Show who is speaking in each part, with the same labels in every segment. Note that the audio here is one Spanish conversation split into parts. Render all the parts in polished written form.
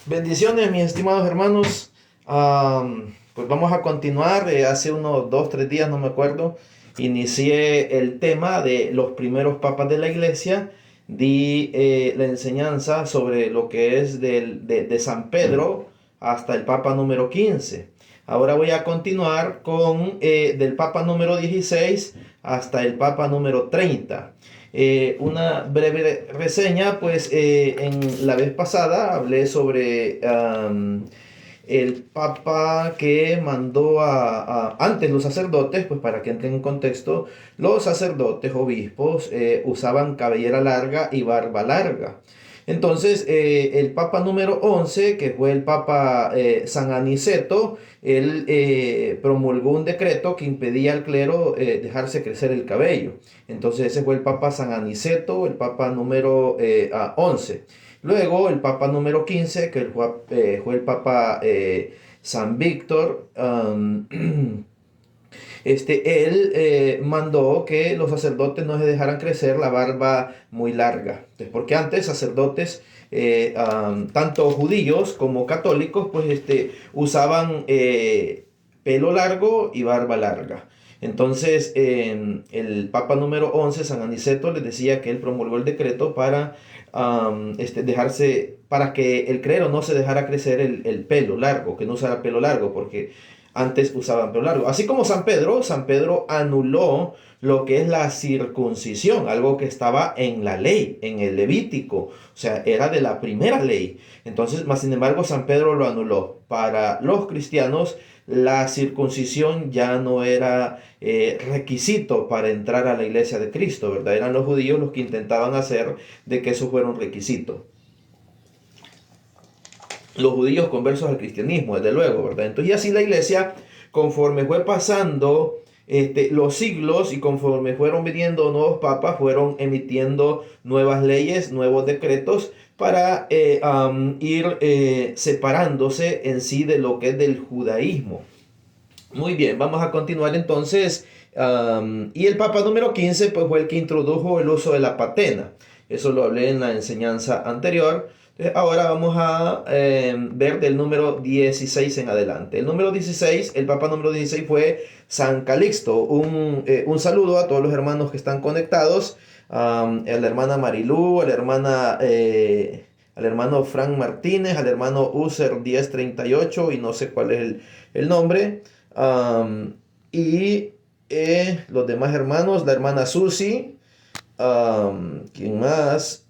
Speaker 1: Bendiciones, mis estimados hermanos. Pues vamos a continuar. Hace unos 2, 3 días, no me acuerdo, inicié el tema de los primeros papas de la iglesia. Di la enseñanza sobre lo que es de San Pedro hasta el papa número 15. Ahora voy a continuar con del papa número 16 hasta el papa número 30. Una breve reseña, pues en la vez pasada hablé sobre el papa que mandó antes los sacerdotes, pues para que entren en contexto, los sacerdotes, obispos, usaban cabellera larga y barba larga. Entonces, el papa número 11, que fue el papa San Aniceto, él promulgó un decreto que impedía al clero dejarse crecer el cabello. Entonces, ese fue el papa San Aniceto, el papa número 11. Luego, el papa número 15, que fue el papa San Víctor. Él mandó que los sacerdotes no se dejaran crecer la barba muy larga. Entonces, porque antes sacerdotes, tanto judíos como católicos, pues usaban pelo largo y barba larga. Entonces, el papa número 11, San Aniceto, les decía que él promulgó el decreto para para que el clero no se dejara crecer el pelo largo, que no usara pelo largo, porque antes usaban pelo largo. Así como San Pedro anuló lo que es la circuncisión, algo que estaba en la ley, en el Levítico, o sea, era de la primera ley. Entonces, más sin embargo, San Pedro lo anuló. Para los cristianos, la circuncisión ya no era requisito para entrar a la iglesia de Cristo, ¿verdad? Eran los judíos los que intentaban hacer de que eso fuera un requisito. Los judíos conversos al cristianismo, desde luego, ¿verdad? Entonces, y así la iglesia, conforme fue pasando los siglos y conforme fueron viniendo nuevos papas, fueron emitiendo nuevas leyes, nuevos decretos para ir separándose en sí de lo que es del judaísmo. Muy bien, vamos a continuar entonces. Y el papa número 15 pues fue el que introdujo el uso de la patena. Eso lo hablé en la enseñanza anterior. Ahora vamos a ver del número 16 en adelante. El papa número 16 fue San Calixto. Un saludo a todos los hermanos que están conectados. A la hermana Marilú, al hermano Frank Martínez, al hermano User 1038 y no sé cuál es el nombre. Y los demás hermanos, la hermana Susi. ¿Quién más?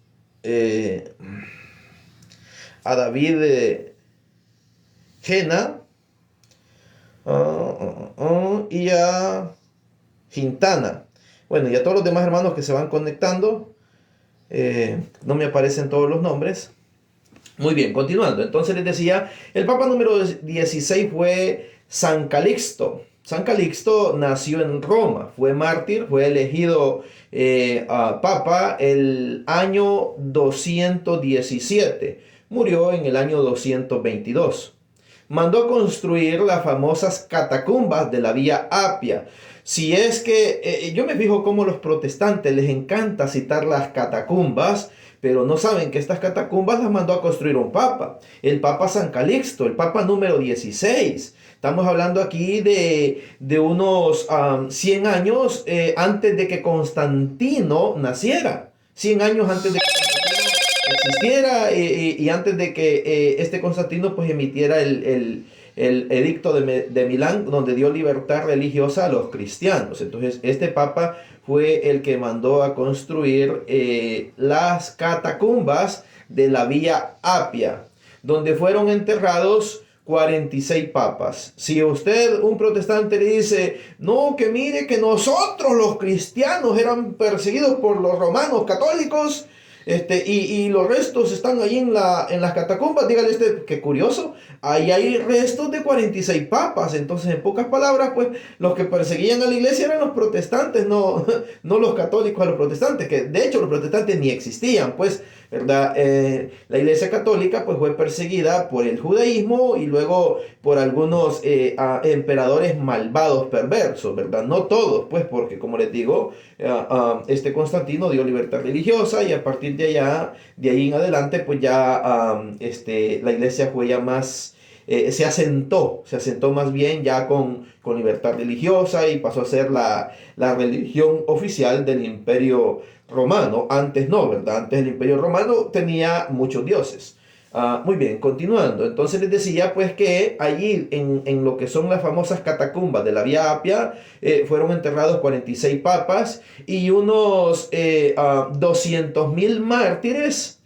Speaker 1: A David Jena y a Quintana. Bueno, y a todos los demás hermanos que se van conectando. No me aparecen todos los nombres. Muy bien, continuando. Entonces les decía, el papa número 16 fue San Calixto. San Calixto nació en Roma, fue mártir, fue elegido papa el año 217. Murió en el año 222. Mandó construir las famosas catacumbas de la Vía Apia. Si es que yo me fijo cómo los protestantes les encanta citar las catacumbas, pero no saben que estas catacumbas las mandó a construir un papa, el papa San Calixto, el papa número 16. Estamos hablando aquí de unos 100 años antes de que Constantino naciera. 100 años antes de que existiera y antes de que este Constantino pues emitiera el edicto de Milán, donde dio libertad religiosa a los cristianos. Entonces este papa fue el que mandó a construir las catacumbas de la Vía Apia, donde fueron enterrados 46 papas. Si usted, un protestante, le dice, no, que mire que nosotros los cristianos eran perseguidos por los romanos católicos, y los restos están ahí en las catacumbas, dígale qué curioso, ahí hay restos de 46 papas. Entonces, en pocas palabras, pues los que perseguían a la iglesia eran los protestantes, no los católicos a los protestantes, que de hecho los protestantes ni existían, pues ¿verdad? La Iglesia Católica pues fue perseguida por el judaísmo y luego por algunos emperadores malvados, perversos, ¿verdad? No todos, pues porque como les digo, este Constantino dio libertad religiosa y a partir de allá, de ahí en adelante, pues ya la Iglesia fue ya más... se asentó más bien ya con libertad religiosa y pasó a ser la religión oficial del Imperio Romano. Antes no, ¿verdad? Antes el Imperio Romano tenía muchos dioses. Muy bien, continuando. Entonces les decía pues que allí en lo que son las famosas catacumbas de la Vía Apia fueron enterrados 46 papas y unos 200.000 mártires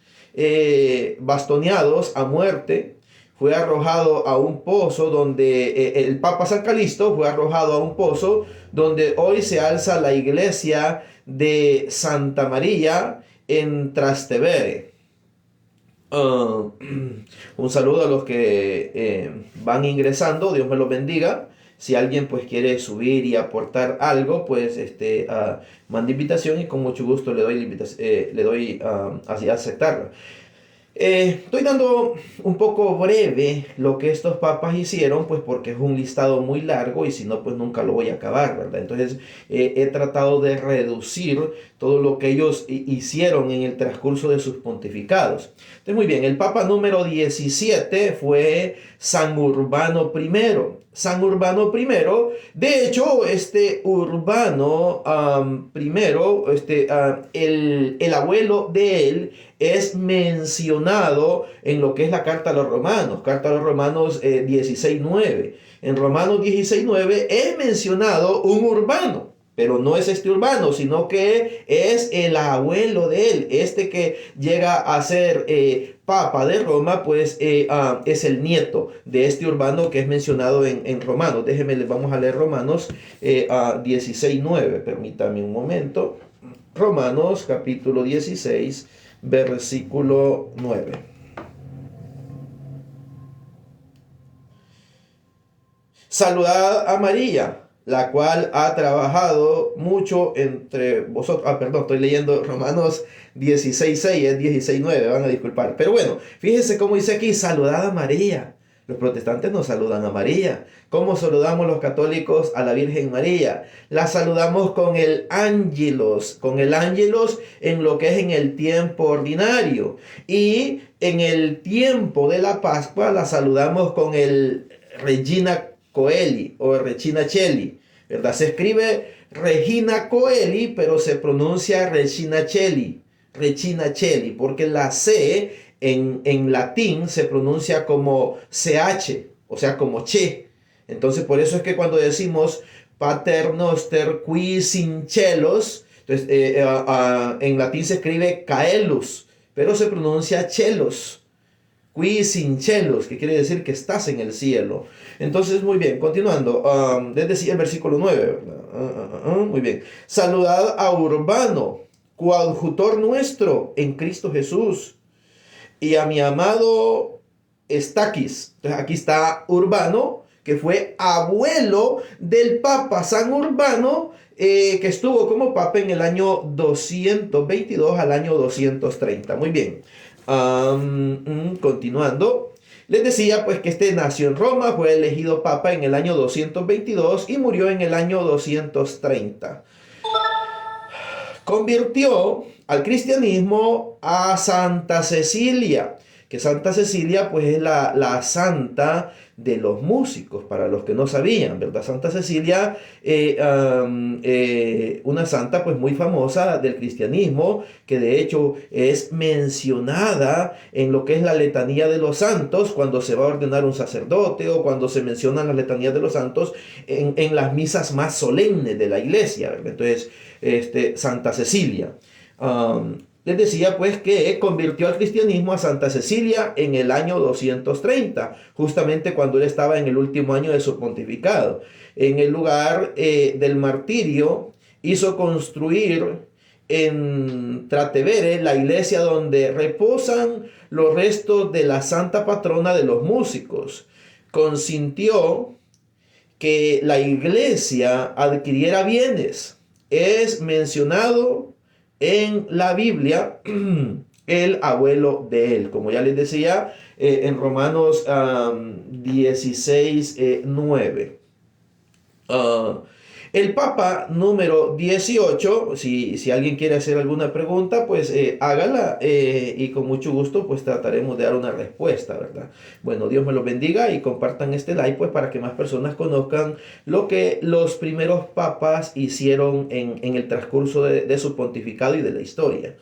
Speaker 1: bastoneados a muerte. Fue arrojado a un pozo donde el Papa San Calixto fue arrojado a un pozo donde hoy se alza la iglesia de Santa María en Trastevere. Un saludo a los que van ingresando, Dios me los bendiga. Si alguien pues quiere subir y aportar algo, pues manda invitación y con mucho gusto le doy así a aceptarla. Estoy dando un poco breve lo que estos papas hicieron, pues porque es un listado muy largo y si no, pues nunca lo voy a acabar, ¿verdad? Entonces he tratado de reducir todo lo que ellos hicieron en el transcurso de sus pontificados. Entonces, muy bien, el papa número 17 fue San Urbano I. San Urbano I, de hecho, Urbano el abuelo de él es mencionado en lo que es la Carta a los Romanos, Carta a los Romanos 16:9. En Romanos 16:9 es mencionado un Urbano, pero no es este Urbano, sino que es el abuelo de él, que llega a ser Papa de Roma, pues es el nieto de este Urbano que es mencionado en Romanos. Déjenme, les vamos a leer Romanos 16:9, permítame un momento. Romanos capítulo 16, versículo 9. Saludad a María, la cual ha trabajado mucho entre vosotros. Perdón, estoy leyendo Romanos 16:6, es 16:9, van a disculpar. Pero bueno, fíjense cómo dice aquí, saludad a María. Los protestantes no saludan a María. ¿Cómo saludamos los católicos a la Virgen María? La saludamos con el ángelos en lo que es en el tiempo ordinario. Y en el tiempo de la Pascua la saludamos con el Regina Coeli o Regina Cheli, ¿verdad? Se escribe Regina Coeli, pero se pronuncia Regina Cheli, porque la C en latín se pronuncia como CH, o sea, como che. Entonces, por eso es que cuando decimos Pater Noster qui sincelos, entonces, en latín se escribe caelus, pero se pronuncia chelos. Qui sincelos, que quiere decir que estás en el cielo. Entonces, muy bien, continuando, desde el versículo 9, muy bien. Saludad a Urbano, coadjutor nuestro en Cristo Jesús, y a mi amado Estaquis. Entonces, aquí está Urbano, que fue abuelo del Papa San Urbano, que estuvo como Papa en el año 222 al año 230. Muy bien. Continuando, les decía pues que nació en Roma, fue elegido papa en el año 222 y murió en el año 230. Convirtió al cristianismo a Santa Cecilia, que Santa Cecilia pues es la santa de los músicos, para los que no sabían, ¿verdad? Santa Cecilia, una santa pues muy famosa del cristianismo, que de hecho es mencionada en lo que es la letanía de los santos, cuando se va a ordenar un sacerdote o cuando se mencionan las letanías de los santos en las misas más solemnes de la iglesia, ¿verdad? Entonces, Santa Cecilia. Les decía pues que convirtió al cristianismo a Santa Cecilia en el año 230, justamente cuando él estaba en el último año de su pontificado. En el lugar del martirio hizo construir en Trastevere la iglesia donde reposan los restos de la santa patrona de los músicos. Consintió que la iglesia adquiriera bienes. Es mencionado en la Biblia el abuelo de él. Como ya les decía, en Romanos 16, 9. Ah, el Papa número 18, si alguien quiere hacer alguna pregunta, pues hágala y con mucho gusto pues trataremos de dar una respuesta, ¿verdad? Bueno, Dios me los bendiga y compartan este like pues para que más personas conozcan lo que los primeros papas hicieron en el transcurso de su pontificado y de la historia.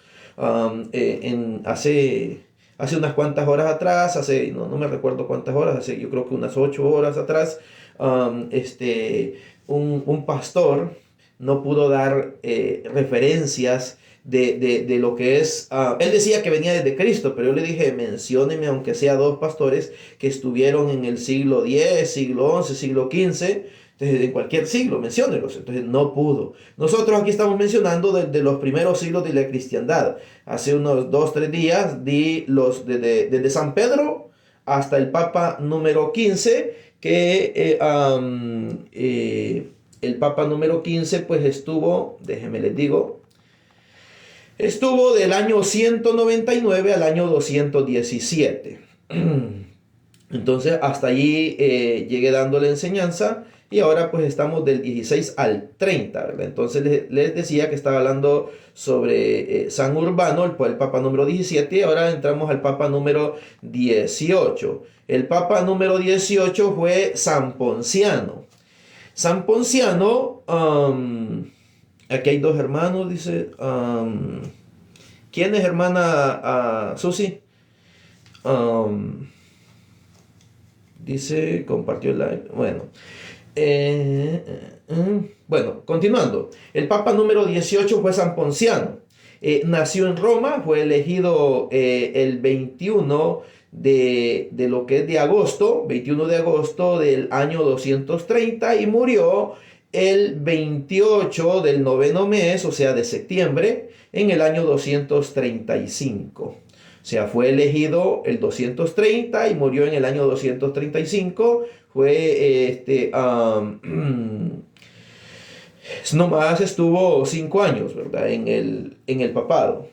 Speaker 1: Hace unas cuantas horas atrás, no me recuerdo cuántas horas, yo creo que unas 8 horas atrás, un pastor no pudo dar referencias de lo que es. Él decía que venía desde Cristo, pero yo le dije, mencióneme aunque sea dos pastores que estuvieron en el siglo X, siglo XI, siglo XV. Entonces, en cualquier siglo, menciónelos. Entonces, no pudo. Nosotros aquí estamos mencionando de los primeros siglos de la cristiandad. Hace unos 2, 3 días di desde San Pedro hasta el Papa número 15, que el Papa número 15 pues estuvo, déjenme les digo, estuvo del año 199 al año 217. Entonces hasta allí llegué dando la enseñanza y ahora pues estamos del 16 al 30, ¿verdad? Entonces les decía que estaba hablando sobre San Urbano, el Papa número 17, y ahora entramos al Papa número 18. El Papa número 18 fue San Ponciano. San Ponciano, aquí hay dos hermanos, dice, ¿quién es hermana Susi? Dice, compartió el live. Bueno, continuando. El Papa número 18 fue San Ponciano. Nació en Roma, fue elegido el 21 de lo que es de agosto, 21 de agosto del año 230 y murió el 28 del noveno mes, o sea, de septiembre, en el año 235. O sea, fue elegido el 230 y murió en el año 235. Nomás estuvo 5 años, ¿verdad? En el papado.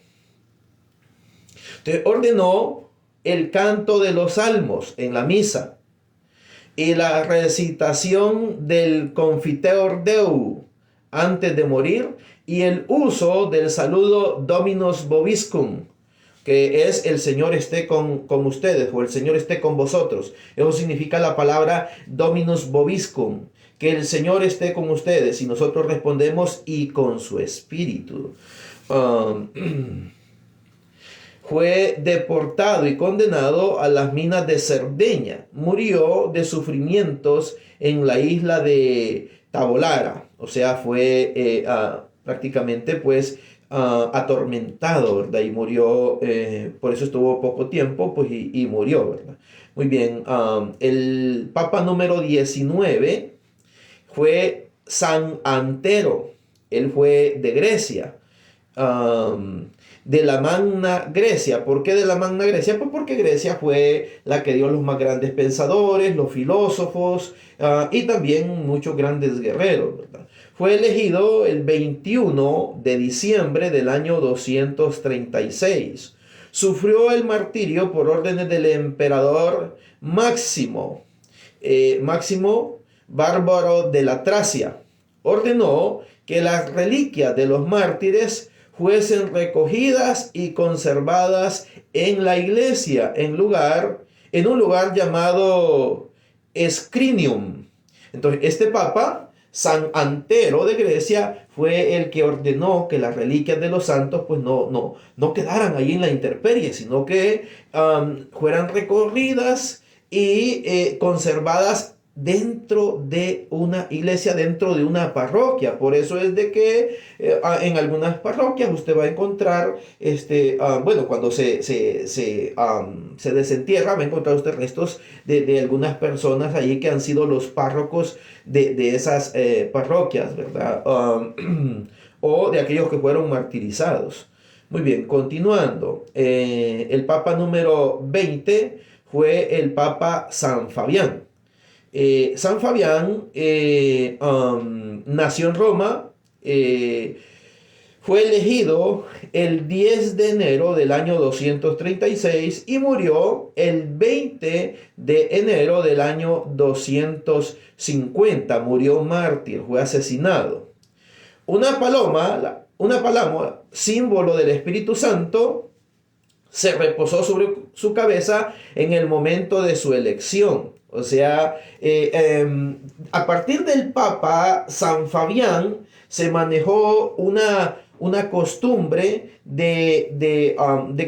Speaker 1: Entonces ordenó el canto de los salmos en la misa y la recitación del Confiteor Deo antes de morir y el uso del saludo Dominus Vobiscum, que es el Señor esté con ustedes o el Señor esté con vosotros. Eso significa la palabra Dominus Vobiscum, que el Señor esté con ustedes, y nosotros respondemos y con su espíritu. Fue deportado y condenado a las minas de Cerdeña. Murió de sufrimientos en la isla de Tabolara. O sea, fue prácticamente pues atormentado, ¿verdad? Y murió, por eso estuvo poco tiempo, pues y murió, ¿verdad? Muy bien, el Papa número 19 fue San Antero. Él fue de Grecia, de la Magna Grecia. ¿Por qué de la Magna Grecia? Pues porque Grecia fue la que dio los más grandes pensadores, los filósofos y también muchos grandes guerreros, ¿verdad? Fue elegido el 21 de diciembre del año 236. Sufrió el martirio por órdenes del emperador Máximo. Máximo Bárbaro de la Tracia. Ordenó que las reliquias de los mártires fuesen recogidas y conservadas en la iglesia, en un lugar llamado Scrinium. Entonces, este papa, San Antero de Grecia, fue el que ordenó que las reliquias de los santos pues no quedaran ahí en la intemperie, sino que fueran recorridas y conservadas dentro de una iglesia, dentro de una parroquia. Por eso es de que en algunas parroquias usted va a encontrar, cuando se desentierra, va a encontrar usted restos de algunas personas allí que han sido los párrocos de esas parroquias, ¿verdad? O de aquellos que fueron martirizados. Muy bien, continuando. El Papa número 20 fue el Papa San Fabián. San Fabián nació en Roma, Fue elegido el 10 de enero del año 236 y murió el 20 de enero del año 250. Murió mártir, fue asesinado. Una paloma, símbolo del Espíritu Santo, se reposó sobre su cabeza en el momento de su elección. O sea, a partir del Papa San Fabián se manejó una costumbre de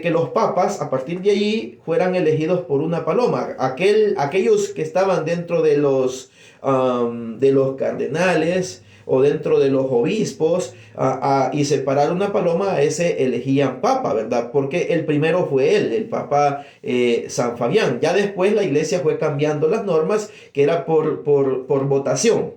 Speaker 1: que los papas, a partir de allí, fueran elegidos por una paloma. Aquellos que estaban dentro de los cardenales o dentro de los obispos, y separar una paloma, a ese elegían papa, ¿verdad? Porque el primero fue él, el Papa San Fabián. Ya después la iglesia fue cambiando las normas, que era por votación.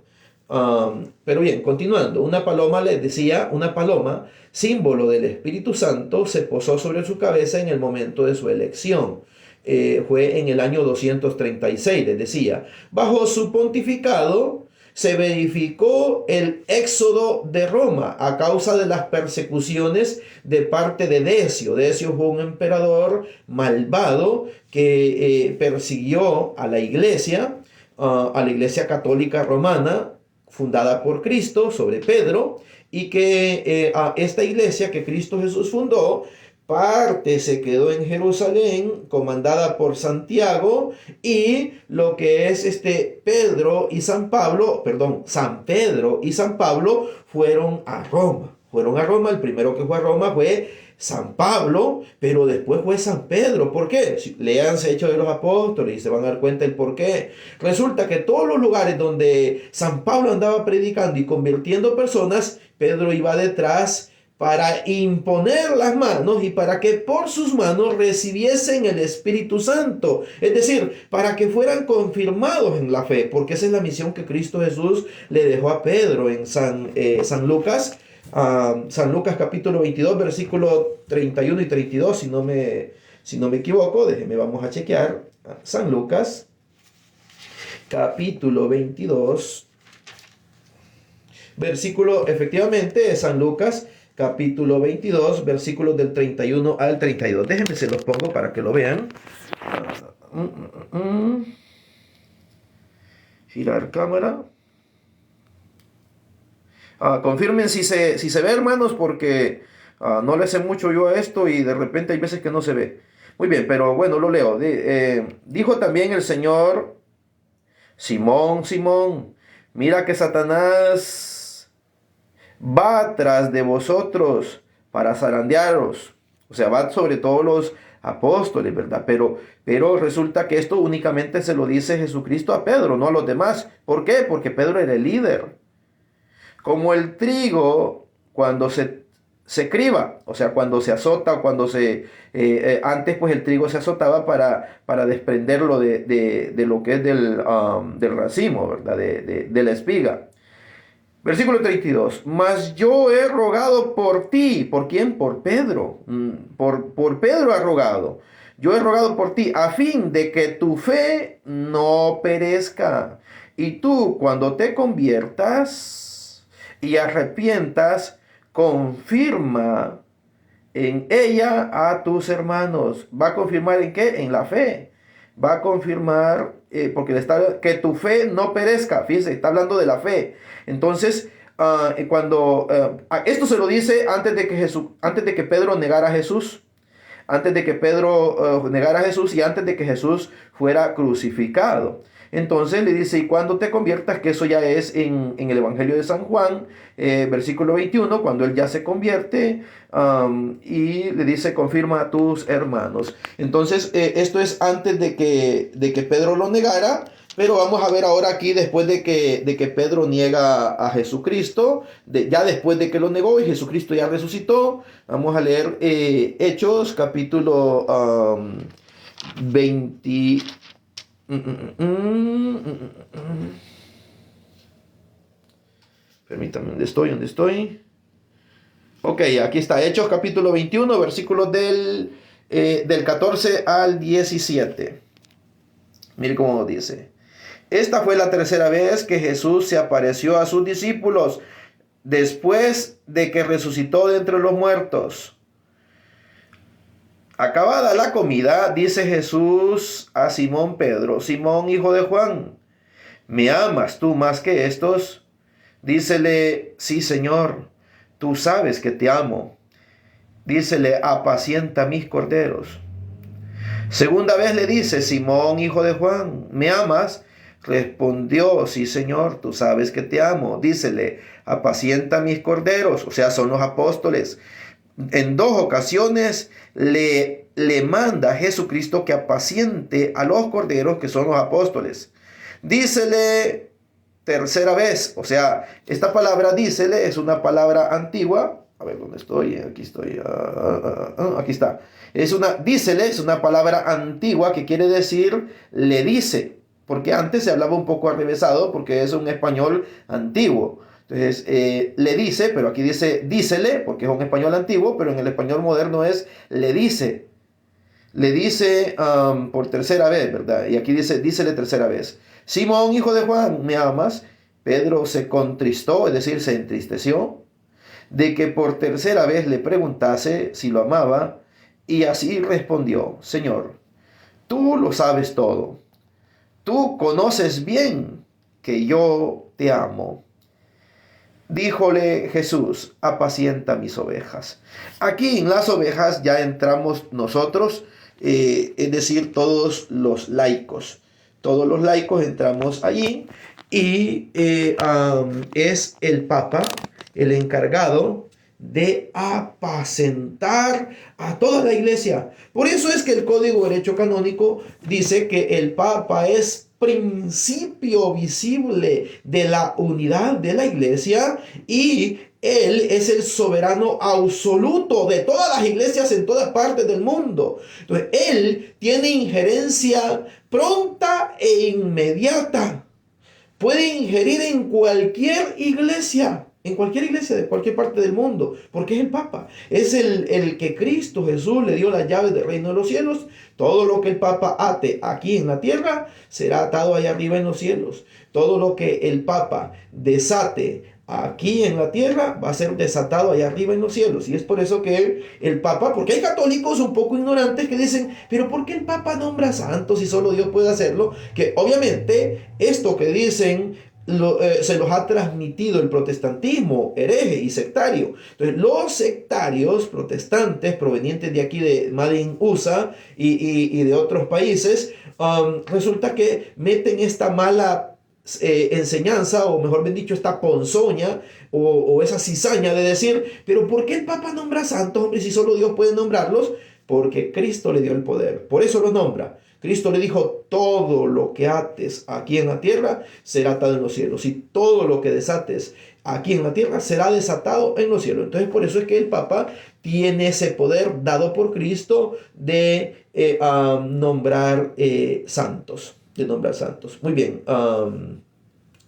Speaker 1: Pero bien, continuando, una paloma, les decía, una paloma, símbolo del Espíritu Santo, se posó sobre su cabeza en el momento de su elección. Fue en el año 236, les decía. Bajo su pontificado se verificó el éxodo de Roma a causa de las persecuciones de parte de Decio. Decio fue un emperador malvado que persiguió a la iglesia católica romana, fundada por Cristo, sobre Pedro, y que esta iglesia que Cristo Jesús fundó, parte se quedó en Jerusalén, comandada por Santiago, y lo que es San Pedro y San Pablo fueron a Roma. El primero que fue a Roma fue San Pablo, pero después fue San Pedro. ¿Por qué? Léanse Hechos de los Apóstoles y se van a dar cuenta el por qué. Resulta que todos los lugares donde San Pablo andaba predicando y convirtiendo personas, Pedro iba detrás para imponer las manos y para que por sus manos recibiesen el Espíritu Santo. Es decir, para que fueran confirmados en la fe, porque esa es la misión que Cristo Jesús le dejó a Pedro en San Lucas. San Lucas capítulo 22, versículo 31 y 32, si no me equivoco, vamos a chequear. San Lucas capítulo 22, versículo, efectivamente, San Lucas capítulo 22, versículos del 31 al 32. Déjenme se los pongo para que lo vean. Girar cámara. Confirmen si se ve, hermanos, porque no le sé mucho yo a esto y de repente hay veces que no se ve. Muy bien, pero bueno, lo leo. Dijo también el Señor: Simón, Simón, mira que Satanás va tras de vosotros para zarandearos. O sea, va sobre todos los apóstoles, ¿verdad? Pero resulta que esto únicamente se lo dice Jesucristo a Pedro, no a los demás. ¿Por qué? Porque Pedro era el líder. Como el trigo cuando se criba, o sea, cuando se azota, o cuando antes pues el trigo se azotaba para desprenderlo de lo que es del racimo, ¿verdad? De la espiga. Versículo 32. Mas yo he rogado por ti. ¿Por quién? Por Pedro. Por Pedro ha rogado. Yo he rogado por ti a fin de que tu fe no perezca. Y tú, cuando te conviertas y arrepientas, confirma en ella a tus hermanos. ¿Va a confirmar en qué? En la fe. Va a confirmar, porque que tu fe no perezca. Fíjense, está hablando de la fe. Entonces, esto se lo dice antes de que Pedro negara a Jesús. Antes de que Pedro negara a Jesús y antes de que Jesús fuera crucificado. Entonces le dice: y cuando te conviertas, que eso ya es en el Evangelio de San Juan, versículo 21, cuando él ya se convierte, y le dice: confirma a tus hermanos. Entonces esto es antes de que Pedro lo negara. Pero vamos a ver ahora aquí, después de que Pedro niega a Jesucristo, ya después de que lo negó y Jesucristo ya resucitó, vamos a leer Hechos capítulo 20. Permítanme, ¿dónde estoy? Ok, aquí está, Hechos capítulo 21, versículos del 14 al 17. Mire cómo dice: esta fue la tercera vez que Jesús se apareció a sus discípulos. después de que resucitó de entre los muertos. Acabada la comida, dice Jesús a Simón Pedro: Simón, hijo de Juan, ¿me amas tú más que estos? Dícele: sí, Señor, tú sabes que te amo. Dícele: apacienta mis corderos. Segunda vez le dice: Simón, hijo de Juan, ¿me amas? Respondió: sí, Señor, tú sabes que te amo. Dícele: apacienta mis corderos. O sea, son los apóstoles. En 2 ocasiones le manda a Jesucristo que apaciente a los corderos, que son los apóstoles. Dícele tercera vez. O sea, esta palabra dícele es una palabra antigua. A ver, ¿dónde estoy? Aquí estoy. Aquí está. Dícele es una palabra antigua que quiere decir le dice. Porque antes se hablaba un poco arrevesado porque es un español antiguo. Entonces, le dice, pero aquí dice dícele porque es un español antiguo, pero en el español moderno es le dice. Le dice por tercera vez, ¿verdad? Y aquí dice, dícele tercera vez: Simón, hijo de Juan, ¿me amas? Pedro se contristó, es decir, se entristeció, de que por tercera vez le preguntase si lo amaba, y así respondió: Señor, tú lo sabes todo. Tú conoces bien que yo te amo. Díjole Jesús: apacienta mis ovejas. Aquí en las ovejas ya entramos nosotros, es decir, todos los laicos. Todos los laicos entramos allí y es el Papa el encargado de apacentar a toda la iglesia. Por eso es que el Código de Derecho Canónico dice que el Papa es principio visible de la unidad de la iglesia y él es el soberano absoluto de todas las iglesias en todas partes del mundo. Entonces, él tiene injerencia pronta e inmediata. Puede ingerir en cualquier iglesia de cualquier parte del mundo, porque es el Papa. Es el que Cristo Jesús le dio las llaves del reino de los cielos. Todo lo que el Papa ate aquí en la tierra será atado allá arriba en los cielos. Todo lo que el Papa desate aquí en la tierra va a ser desatado allá arriba en los cielos. Y es por eso que el Papa, porque hay católicos un poco ignorantes que dicen, pero ¿por qué el Papa nombra santos si solo Dios puede hacerlo? Que obviamente esto que dicen se los ha transmitido el protestantismo hereje y sectario. Entonces, los sectarios protestantes provenientes de aquí de Made in USA y de otros países, resulta que meten esta mala enseñanza, o mejor bien dicho, esta ponzoña o esa cizaña de decir, pero ¿por qué el Papa nombra santos, hombre, si solo Dios puede nombrarlos? Porque Cristo le dio el poder, por eso los nombra. Cristo le dijo: todo lo que ates aquí en la tierra será atado en los cielos, y todo lo que desates aquí en la tierra será desatado en los cielos. Entonces, por eso es que el Papa tiene ese poder dado por Cristo de nombrar santos. Muy bien.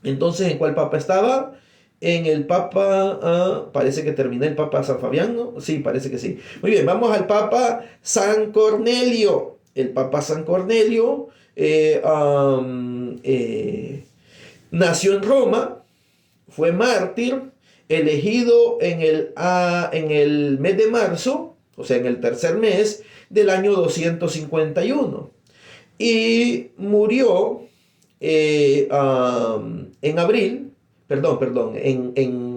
Speaker 1: Entonces, ¿en cuál Papa estaba? En el Papa, parece que terminé el Papa San Fabián, ¿no? Sí, parece que sí. Muy bien, vamos al Papa San Cornelio. El Papa San Cornelio nació en Roma, fue mártir, elegido en el mes de marzo, o sea, en el tercer mes del año 251. Y murió en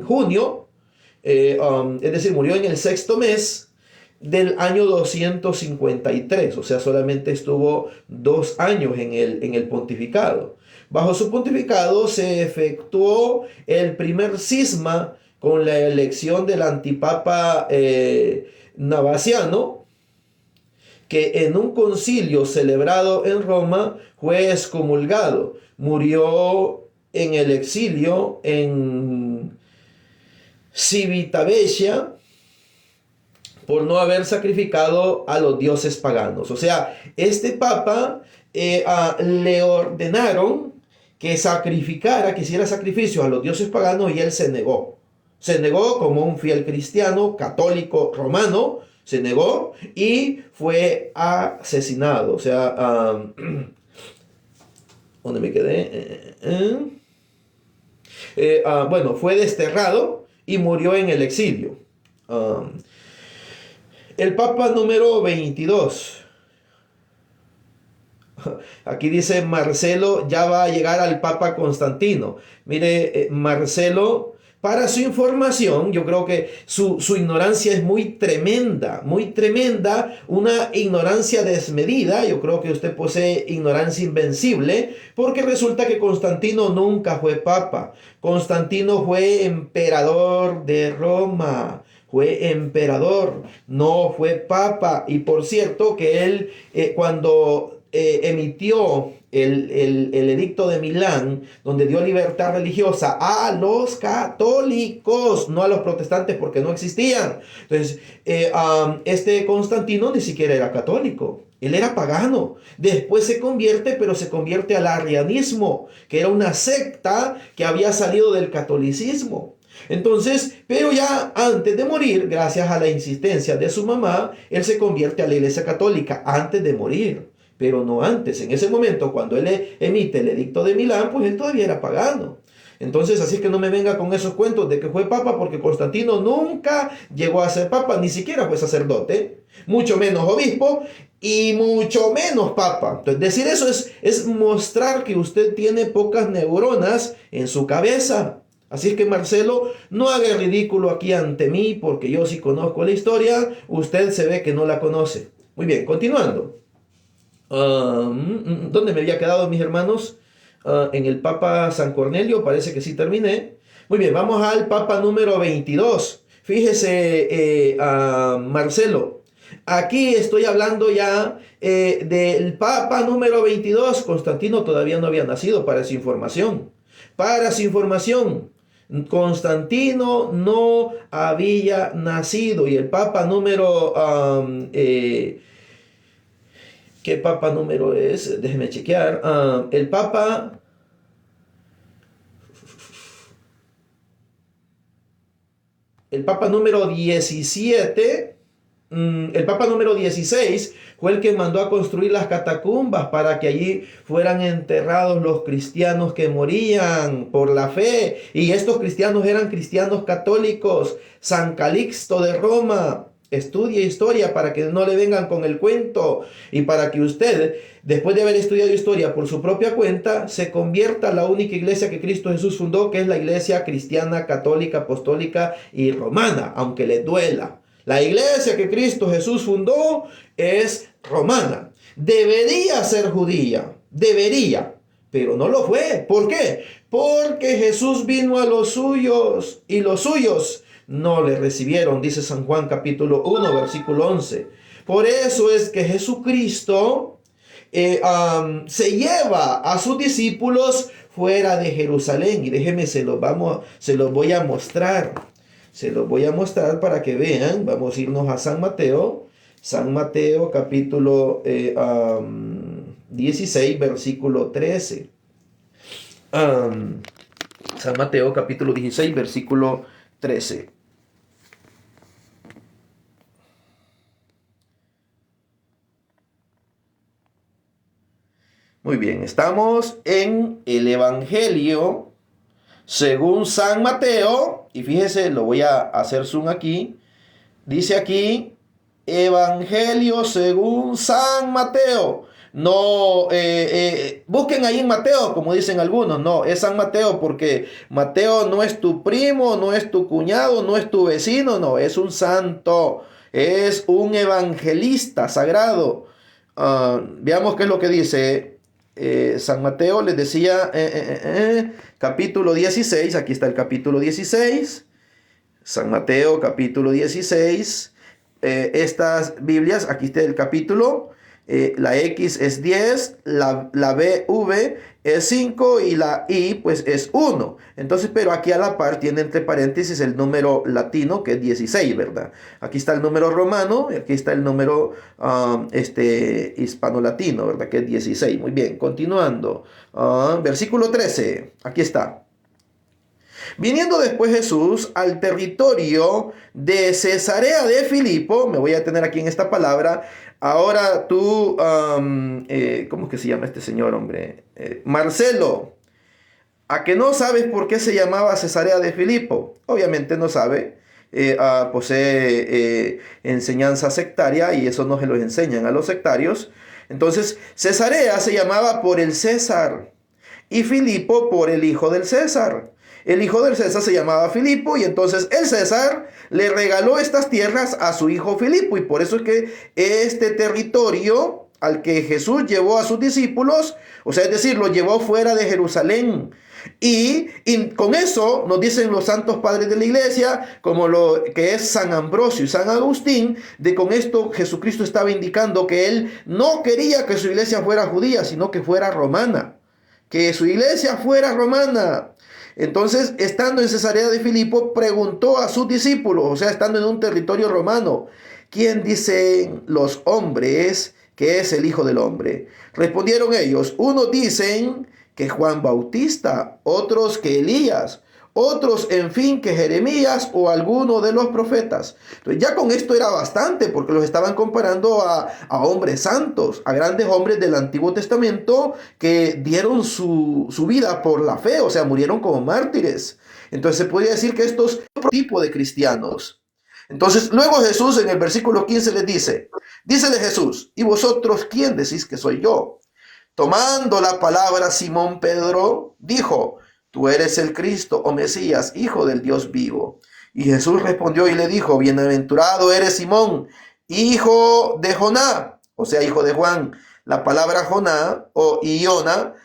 Speaker 1: junio, es decir, murió en el sexto mes del año 253, o sea, solamente estuvo 2 años en el pontificado. Bajo su pontificado se efectuó el primer cisma con la elección del antipapa Navaciano, que en un concilio celebrado en Roma fue excomulgado. Murió en el exilio en Civitavecchia por no haber sacrificado a los dioses paganos. O sea, este papa le ordenaron que hiciera sacrificios a los dioses paganos, y él se negó. Se negó como un fiel cristiano, católico, romano, se negó y fue asesinado. O sea, ¿dónde me quedé? Bueno, fue desterrado y murió en el exilio. El Papa número 22. Aquí dice Marcelo, ya va a llegar al Papa Constantino. Mire, Marcelo, para su información, yo creo que su ignorancia es muy tremenda, una ignorancia desmedida. Yo creo que usted posee ignorancia invencible, porque resulta que Constantino nunca fue papa. Constantino fue emperador de Roma. Fue emperador, no fue papa. Y por cierto que él cuando emitió el edicto de Milán, donde dio libertad religiosa a los católicos, no a los protestantes porque no existían. Entonces, este Constantino ni siquiera era católico. Él era pagano. Después se convierte, pero se convierte al arrianismo, que era una secta que había salido del catolicismo. Entonces, pero ya antes de morir, gracias a la insistencia de su mamá, él se convierte a la Iglesia Católica antes de morir, pero no antes. En ese momento, cuando él emite el edicto de Milán, pues él todavía era pagano. Entonces, así que no me venga con esos cuentos de que fue papa, porque Constantino nunca llegó a ser papa, ni siquiera fue sacerdote, mucho menos obispo y mucho menos papa. Entonces, decir eso es mostrar que usted tiene pocas neuronas en su cabeza. Así es que Marcelo, no haga el ridículo aquí ante mí, porque yo sí conozco la historia, usted se ve que no la conoce. Muy bien, continuando. ¿Dónde me había quedado, mis hermanos? En el Papa San Cornelio, parece que sí terminé. Muy bien, vamos al Papa número 22. Fíjese, Marcelo, aquí estoy hablando ya del Papa número 22. Constantino todavía no había nacido, para su información. Para su información, Constantino no había nacido, y el Papa número... ¿qué Papa número es? Déjeme chequear. El Papa... El Papa número 17... el Papa número 16 fue el que mandó a construir las catacumbas para que allí fueran enterrados los cristianos que morían por la fe. Y estos cristianos eran cristianos católicos. San Calixto de Roma. Estudie historia para que no le vengan con el cuento, y para que usted, después de haber estudiado historia por su propia cuenta, se convierta a la única iglesia que Cristo Jesús fundó, que es la iglesia cristiana, católica, apostólica y romana, aunque le duela. La iglesia que Cristo Jesús fundó es romana. Debería ser judía, debería, pero no lo fue. ¿Por qué? Porque Jesús vino a los suyos y los suyos no le recibieron, dice San Juan capítulo 1, versículo 11. Por eso es que Jesucristo se lleva a sus discípulos fuera de Jerusalén. Y déjeme, se los voy a mostrar. Se los voy a mostrar para que vean. Vamos a irnos a San Mateo. San Mateo capítulo 16, versículo 13. San Mateo capítulo 16, versículo 13. Muy bien, estamos en el Evangelio según San Mateo, y fíjese, lo voy a hacer zoom aquí. Dice aquí, Evangelio según San Mateo. No, busquen ahí en Mateo, como dicen algunos. No, es San Mateo, porque Mateo no es tu primo, no es tu cuñado, no es tu vecino, no, es un santo, es un evangelista sagrado. Veamos qué es lo que dice San Mateo. Les decía, capítulo 16, aquí está el capítulo 16, San Mateo capítulo 16. Estas Biblias, aquí está el capítulo, la X es 10, la BV es 5 y la I pues es 1. Entonces, pero aquí a la par tiene entre paréntesis el número latino, que es 16, ¿verdad? Aquí está el número romano y aquí está el número hispano-latino, ¿verdad? Que es 16. Muy bien, continuando. Versículo 13, aquí está. Viniendo después Jesús al territorio de Cesarea de Filipo, me voy a detener aquí en esta palabra. Ahora tú, ¿cómo es que se llama este señor, hombre? Marcelo. ¿A que no sabes por qué se llamaba Cesarea de Filipo? Obviamente no sabe. Posee enseñanza sectaria y eso no se los enseñan a los sectarios. Entonces, Cesarea se llamaba por el César y Filipo por el hijo del César. El hijo del César se llamaba Filipo y entonces el César le regaló estas tierras a su hijo Filipo y por eso es que este territorio al que Jesús llevó a sus discípulos, o sea, es decir, lo llevó fuera de Jerusalén. Y con eso nos dicen los santos padres de la iglesia, como lo que es San Ambrosio y San Agustín, de con esto Jesucristo estaba indicando que él no quería que su iglesia fuera judía, sino que fuera romana. Que su iglesia fuera romana. Entonces, estando en Cesarea de Filipo, preguntó a sus discípulos, o sea, estando en un territorio romano, ¿quién dicen los hombres que es el Hijo del Hombre? Respondieron ellos, unos dicen que Juan Bautista, otros que Elías, otros, en fin, que Jeremías o alguno de los profetas. Entonces ya con esto era bastante, porque los estaban comparando a hombres santos, a grandes hombres del Antiguo Testamento que dieron su vida por la fe, o sea, murieron como mártires. Entonces se podría decir que estos son otro tipo de cristianos. Entonces luego Jesús en el versículo 15 les dice, dícele Jesús, ¿y vosotros quién decís que soy yo? Tomando la palabra Simón Pedro, dijo, tú eres el Cristo o Mesías, hijo del Dios vivo. Y Jesús respondió y le dijo, bienaventurado eres Simón, hijo de Joná, o sea, hijo de Juan. La palabra Joná o Iona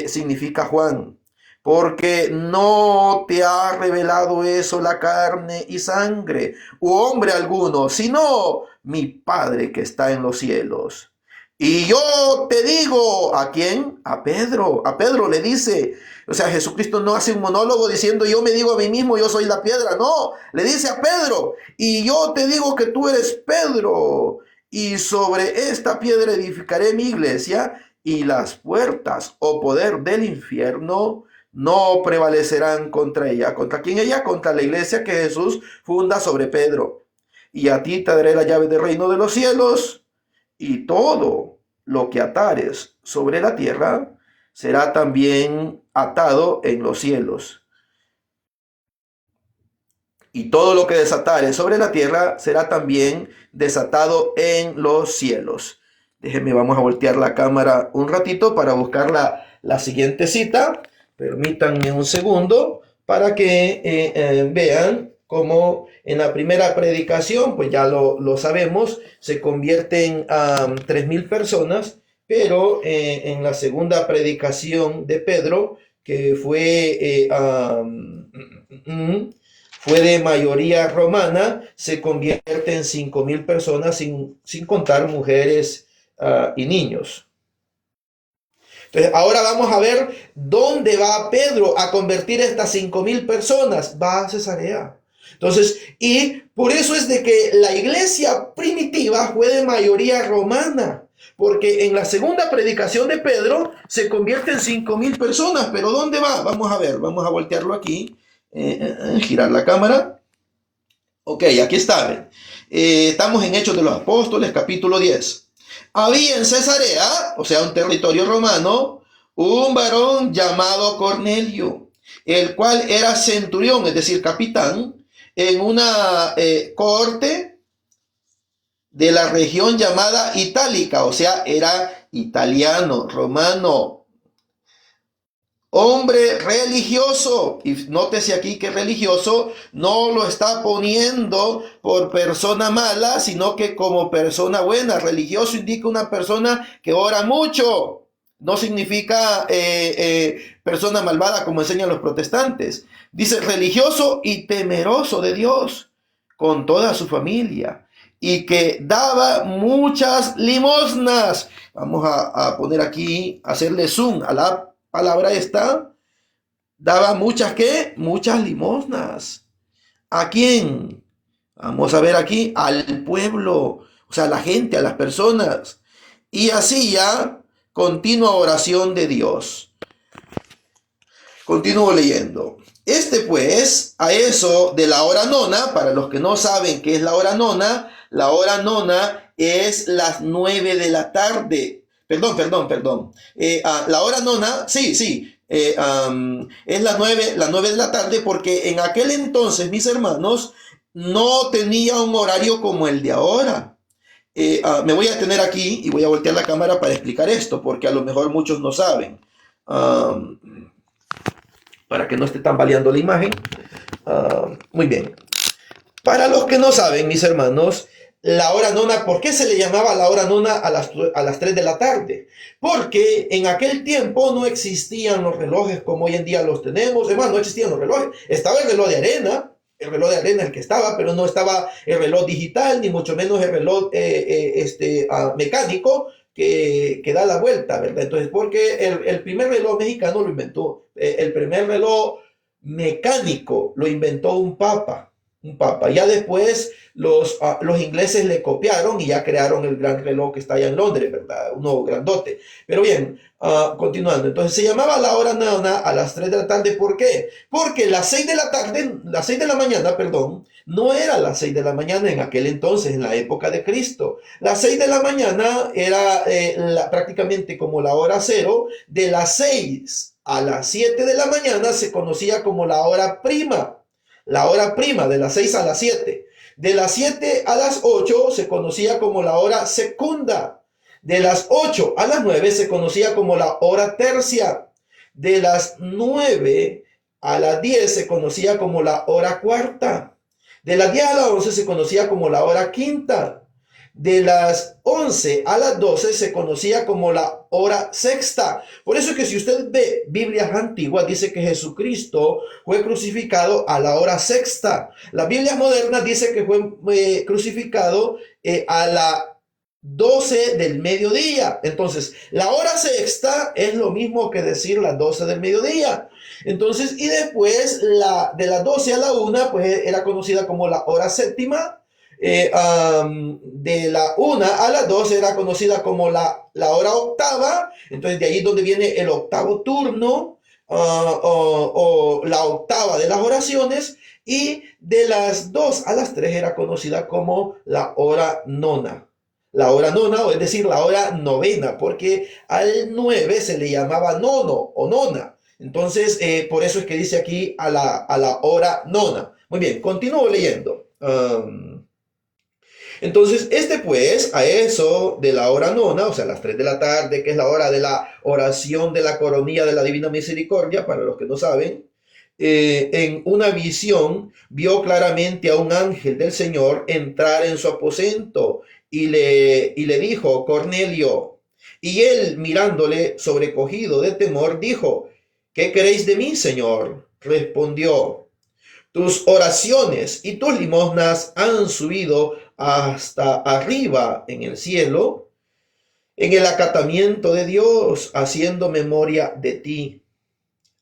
Speaker 1: significa Juan, porque no te ha revelado eso la carne y sangre, u hombre alguno, sino mi Padre que está en los cielos. Y yo te digo, ¿a quién? A Pedro. A Pedro le dice, o sea, Jesucristo no hace un monólogo diciendo, yo me digo a mí mismo, yo soy la piedra. No, le dice a Pedro, y yo te digo que tú eres Pedro, y sobre esta piedra edificaré mi iglesia, y las puertas o poder del infierno no prevalecerán contra ella. ¿Contra quién ella? Contra la iglesia que Jesús funda sobre Pedro. Y a ti te daré la llave del reino de los cielos. Y todo lo que atares sobre la tierra será también atado en los cielos. Y todo lo que desatares sobre la tierra será también desatado en los cielos. Déjenme, vamos a voltear la cámara un ratito para buscar la siguiente cita. Permítanme un segundo para que vean cómo en la primera predicación, pues ya lo sabemos, se convierten a 3,000 personas, pero en la segunda predicación de Pedro, que fue de mayoría romana, se convierte en 5,000 personas sin contar mujeres y niños. Entonces, ahora vamos a ver dónde va Pedro a convertir estas 5,000 personas. Va a Cesarea. Entonces, y por eso es de que la iglesia primitiva fue de mayoría romana. Porque en la segunda predicación de Pedro se convierte en 5,000 personas. Pero ¿dónde va? Vamos a ver, vamos a voltearlo aquí. Girar la cámara. Ok, aquí está. Estamos en Hechos de los Apóstoles, capítulo 10. Había en Cesarea, o sea, un territorio romano, un varón llamado Cornelio, el cual era centurión, es decir, capitán, en una corte de la región llamada Itálica, o sea, era italiano, romano, hombre religioso. Y nótese aquí que religioso no lo está poniendo por persona mala, sino que como persona buena. Religioso indica una persona que ora mucho. No significa persona malvada como enseñan los protestantes. Dice religioso y temeroso de Dios con toda su familia, y que daba muchas limosnas. Vamos a poner aquí, hacerle zoom a la palabra esta. Daba muchas, ¿qué? Muchas limosnas. ¿A quién? Vamos a ver aquí, al pueblo, o sea, a la gente, a las personas. Y hacía continua oración de Dios. Continúo leyendo. Pues, a eso de la hora nona, para los que no saben qué es la hora nona es las 9 de la tarde. Perdón. La hora nona, sí, Es las nueve de la tarde, porque en aquel entonces, mis hermanos, no tenía un horario como el de ahora. Me voy a detener aquí y voy a voltear la cámara para explicar esto, porque a lo mejor muchos no saben. Para que no esté tambaleando la imagen. Muy bien. Para los que no saben, mis hermanos, la hora nona, ¿por qué se le llamaba la hora nona a las 3 de la tarde? Porque en aquel tiempo no existían los relojes como hoy en día los tenemos. Además, no existían los relojes. Estaba el reloj de arena el que estaba, pero no estaba el reloj digital, ni mucho menos el reloj mecánico que da la vuelta, ¿verdad? Entonces, porque el primer reloj mexicano lo inventó, el primer reloj mecánico lo inventó un papa. Ya después los ingleses le copiaron y ya crearon el gran reloj que está allá en Londres, ¿verdad? Uno grandote. Pero bien, continuando. Entonces se llamaba la hora nona a las 3 de la tarde. ¿Por qué? Porque las 6 de la tarde, las 6 de la mañana, perdón, no era las 6 de la mañana en aquel entonces, en la época de Cristo. Las 6 de la mañana era prácticamente como la hora cero. De las 6 a las 7 de la mañana se conocía como la hora prima. La hora prima, de las 6 a las 7. De las 7 a las 8 se conocía como la hora secunda. De las 8 a las 9 se conocía como la hora tercia. De las 9 a las 10 se conocía como la hora cuarta. De las 10 a las 11 se conocía como la hora quinta. De las 11 a las 12 se conocía como la hora sexta. Por eso es que si usted ve Biblias antiguas, dice que Jesucristo fue crucificado a la hora sexta. Las Biblias modernas dice que fue crucificado a la 12 del mediodía. Entonces, la hora sexta es lo mismo que decir las 12 del mediodía. Entonces, y después de las 12 a la 1, pues era conocida como la hora séptima. De la 1 a las 2 era conocida como la hora octava. Entonces de ahí es donde viene el octavo turno, o la octava de las oraciones. Y de las 2 a las 3 era conocida como la hora nona. La hora nona, o es decir, la hora novena, porque al 9 se le llamaba nono o nona. Entonces, por eso es que dice aquí a la hora nona. Muy bien, continúo leyendo. Entonces, pues, a eso de la hora nona, o sea, las 3 de la tarde, que es la hora de la oración de la coronilla de la Divina Misericordia, para los que no saben, en una visión vio claramente a un ángel del Señor entrar en su aposento y le dijo: Cornelio. Y él, mirándole sobrecogido de temor, dijo: ¿qué queréis de mí, Señor? Respondió: tus oraciones y tus limosnas han subido hasta arriba en el cielo, en el acatamiento de Dios, haciendo memoria de ti.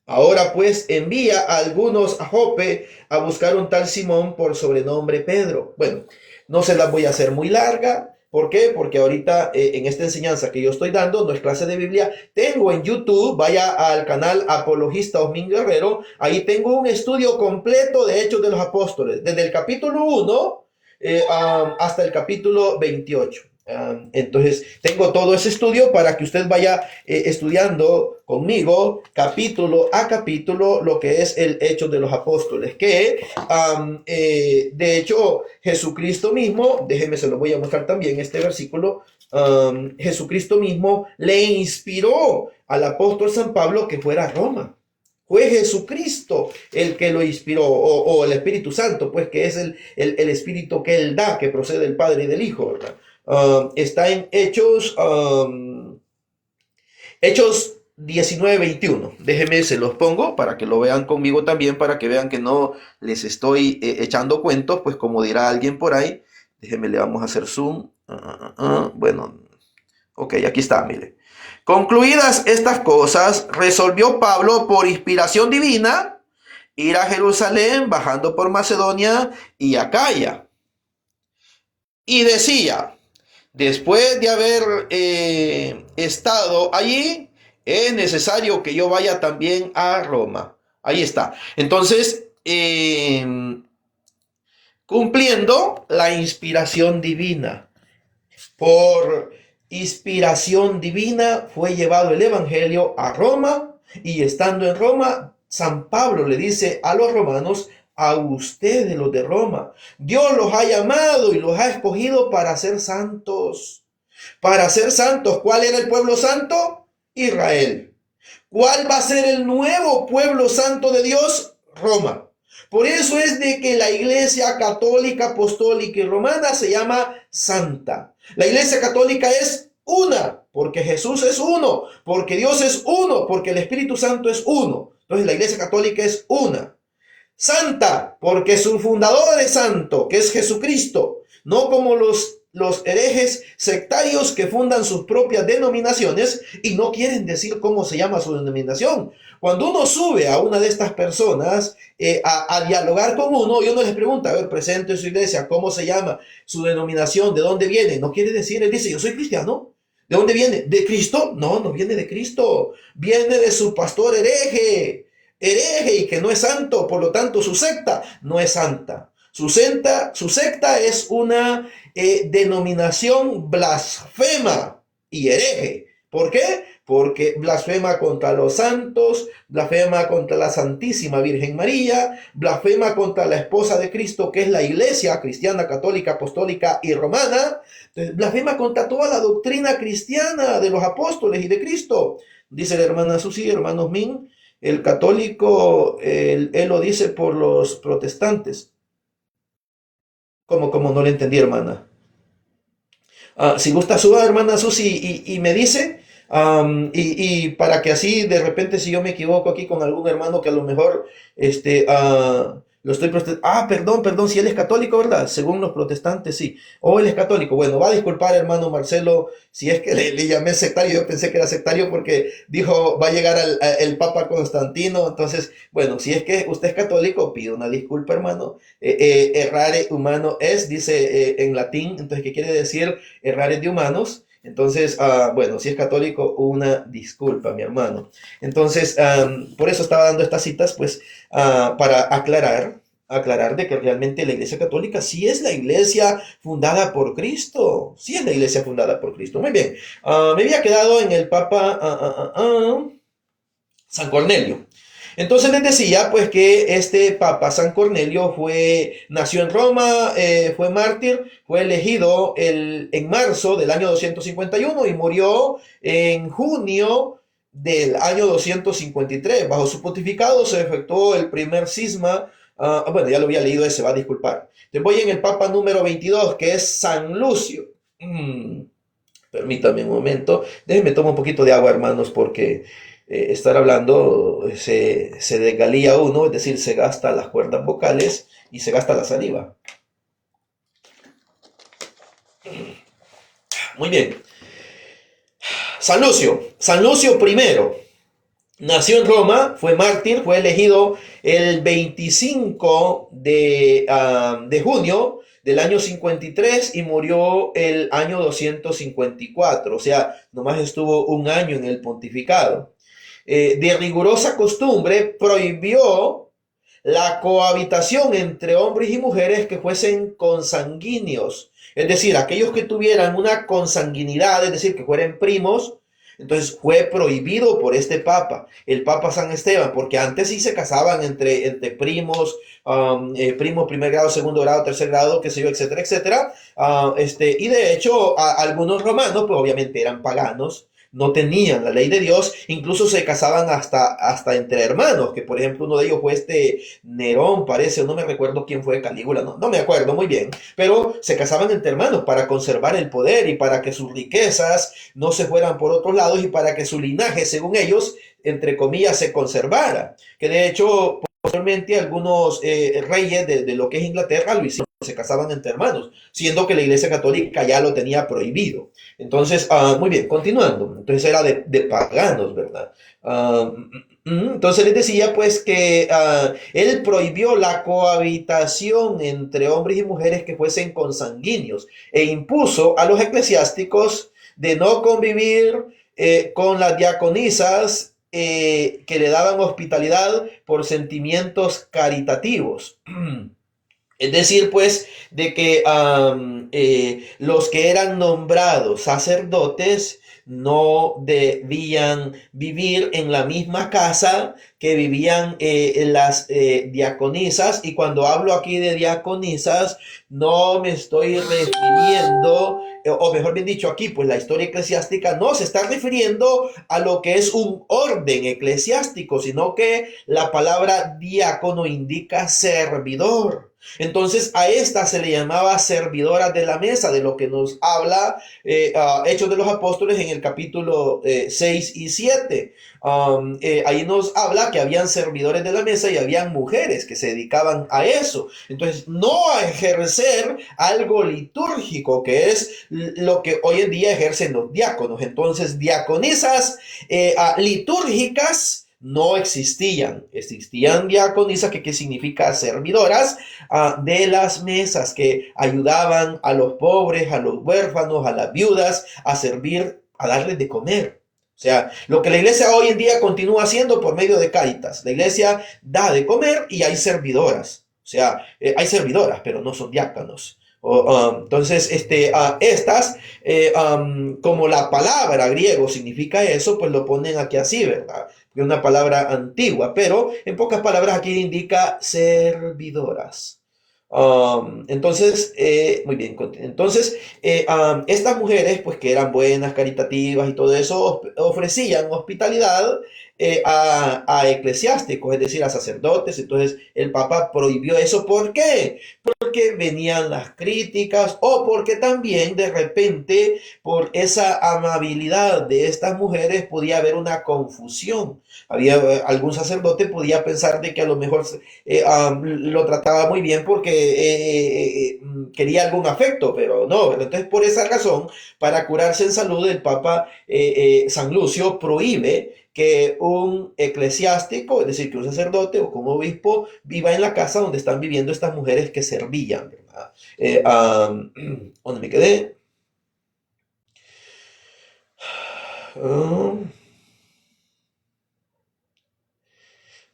Speaker 1: Ahora pues envía a algunos a Jope a buscar un tal Simón por sobrenombre Pedro. Bueno, no se las voy a hacer muy larga. ¿Por qué? Porque ahorita en esta enseñanza que yo estoy dando, no es clase de Biblia, tengo en YouTube, vaya al canal Apologista Osmin Guerrero, ahí tengo un estudio completo de Hechos de los Apóstoles, desde el capítulo 1 hasta el capítulo 28. Entonces, tengo todo ese estudio para que usted vaya estudiando conmigo, capítulo a capítulo, lo que es el Hechos de los Apóstoles, que de hecho Jesucristo mismo, déjeme se lo voy a mostrar también este versículo, Jesucristo mismo le inspiró al apóstol San Pablo que fuera a Roma. Fue Jesucristo el que lo inspiró, o el Espíritu Santo, pues, que es el Espíritu que Él da, que procede del Padre y del Hijo, ¿verdad? Está en Hechos 19:21. Déjenme, se los pongo para que lo vean conmigo también, para que vean que no les estoy echando cuentos, pues como dirá alguien por ahí. Déjenme, le vamos a hacer zoom. Bueno, ok, aquí está, mire. Concluidas estas cosas, resolvió Pablo por inspiración divina ir a Jerusalén, bajando por Macedonia y Acaya. Y decía: después de haber estado allí, es necesario que yo vaya también a Roma. Ahí está. Entonces, cumpliendo la inspiración divina. Por inspiración divina fue llevado el evangelio a Roma, Y estando en Roma, San Pablo le dice a los romanos: a ustedes los de Roma, Dios los ha llamado y los ha escogido para ser santos. Para ser santos. ¿Cuál era el pueblo santo? Israel. ¿Cuál va a ser el nuevo pueblo santo de Dios? Roma. Por eso es de que la Iglesia Católica, Apostólica y Romana se llama santa. La Iglesia Católica es una, porque Jesús es uno, porque Dios es uno, porque el Espíritu Santo es uno. Entonces la Iglesia Católica es una. Santa, porque su fundador es santo, que es Jesucristo. No como los herejes sectarios que fundan sus propias denominaciones y no quieren decir cómo se llama su denominación. Cuando uno sube a una de estas personas a dialogar con uno y uno les pregunta: a ver, presente en su iglesia, ¿cómo se llama su denominación? ¿De dónde viene? No quiere decir, él dice: yo soy cristiano. ¿De dónde viene? ¿De Cristo? No, no viene de Cristo. Viene de su pastor hereje. Hereje y que no es santo, por lo tanto su secta no es santa. Su secta es una denominación blasfema y hereje. ¿Por qué? Porque blasfema contra los santos, blasfema contra la Santísima Virgen María, blasfema contra la esposa de Cristo, que es la Iglesia cristiana, católica, apostólica y romana. Entonces, blasfema contra toda la doctrina cristiana de los apóstoles y de Cristo. Dice la hermana Susi, hermanos Min, el católico, él lo dice por los protestantes. Como no le entendí, hermana. Si gusta, suba, hermana Susi, y me dice, y para que así de repente, si yo me equivoco aquí con algún hermano que a lo mejor lo estoy perdón, si él es católico, ¿verdad? Según los protestantes, sí. O él es católico. Bueno, va a disculpar, hermano Marcelo, si es que le llamé sectario. Yo pensé que era sectario porque dijo: va a llegar el Papa Constantino. Entonces, bueno, si es que usted es católico, pido una disculpa, hermano. Errare humano es, dice en latín. Entonces, ¿qué quiere decir errare de humanos? Entonces, bueno, si es católico, una disculpa, mi hermano. Entonces, por eso estaba dando estas citas, pues, para aclarar de que realmente la Iglesia Católica sí es la Iglesia fundada por Cristo. Sí es la Iglesia fundada por Cristo. Muy bien. Me había quedado en el Papa San Cornelio. Entonces les decía pues que este Papa San Cornelio nació en Roma, fue mártir, fue elegido en marzo del año 251 y murió en junio del año 253. Bajo su pontificado se efectuó el primer cisma. Bueno, ya lo había leído ese, va a disculpar. Te voy en el Papa número 22, que es San Lucio. Permítame un momento. Déjenme tomar un poquito de agua, hermanos, porque estar hablando se desgalía uno, es decir, se gasta las cuerdas vocales y se gasta la saliva. Muy bien. San Lucio I nació en Roma, fue mártir, fue elegido el 25 de junio del año 53 y murió el año 254. O sea, nomás estuvo un año en el pontificado. De rigurosa costumbre, prohibió la cohabitación entre hombres y mujeres que fuesen consanguíneos. Es decir, aquellos que tuvieran una consanguinidad, es decir, que fueran primos. Entonces fue prohibido por este papa, el Papa San Esteban, porque antes sí se casaban entre primos, primos primer grado, segundo grado, tercer grado, qué sé yo, etcétera, etcétera. Y de hecho, algunos romanos, pues obviamente eran paganos, no tenían la ley de Dios, incluso se casaban hasta entre hermanos, que por ejemplo uno de ellos fue Nerón, parece, o no me recuerdo quién fue, Calígula, no me acuerdo muy bien, pero se casaban entre hermanos para conservar el poder y para que sus riquezas no se fueran por otros lados y para que su linaje, según ellos, entre comillas, se conservara. Que de hecho, posteriormente algunos reyes de lo que es Inglaterra lo hicieron, se casaban entre hermanos, siendo que la Iglesia Católica ya lo tenía prohibido. Entonces, muy bien, continuando. Entonces era de paganos, ¿verdad? Entonces les decía pues que él prohibió la cohabitación entre hombres y mujeres que fuesen consanguíneos e impuso a los eclesiásticos de no convivir con las diaconisas que le daban hospitalidad por sentimientos caritativos. Es decir, pues, de que los que eran nombrados sacerdotes no debían vivir en la misma casa que vivían las diaconisas. Y cuando hablo aquí de diaconisas, no me estoy refiriendo, o mejor bien dicho, aquí pues la historia eclesiástica no se está refiriendo a lo que es un orden eclesiástico, sino que la palabra diácono indica servidor. Entonces a esta se le llamaba servidora de la mesa, de lo que nos habla Hechos de los Apóstoles en el capítulo 6 y 7. Ahí nos habla que habían servidores de la mesa y habían mujeres que se dedicaban a eso. Entonces, no a ejercer algo litúrgico, que es lo que hoy en día ejercen los diáconos. Entonces, diaconisas litúrgicas no existían. Existían diaconisas, que significa servidoras de las mesas, que ayudaban a los pobres, a los huérfanos, a las viudas, a servir, a darles de comer. O sea, lo que la iglesia hoy en día continúa haciendo por medio de Cáritas. La iglesia da de comer y hay servidoras. O sea, hay servidoras, pero no son diáconos. Entonces, estas, como la palabra griego significa eso, pues lo ponen aquí así, ¿verdad? Es una palabra antigua, pero en pocas palabras aquí indica servidoras. Entonces, muy bien, entonces estas mujeres, pues que eran buenas, caritativas y todo eso, ofrecían hospitalidad a eclesiásticos, es decir, a sacerdotes. Entonces el Papa prohibió eso. ¿Por qué? Porque venían las críticas, o porque también de repente por esa amabilidad de estas mujeres podía haber una confusión. Había algún sacerdote podía pensar de que a lo mejor lo trataba muy bien porque quería algún afecto, pero no. Entonces, por esa razón, para curarse en salud, el Papa San Lucio prohíbe que un eclesiástico, es decir, que un sacerdote o que un obispo viva en la casa donde están viviendo estas mujeres que servían, ¿verdad? ¿Dónde me quedé?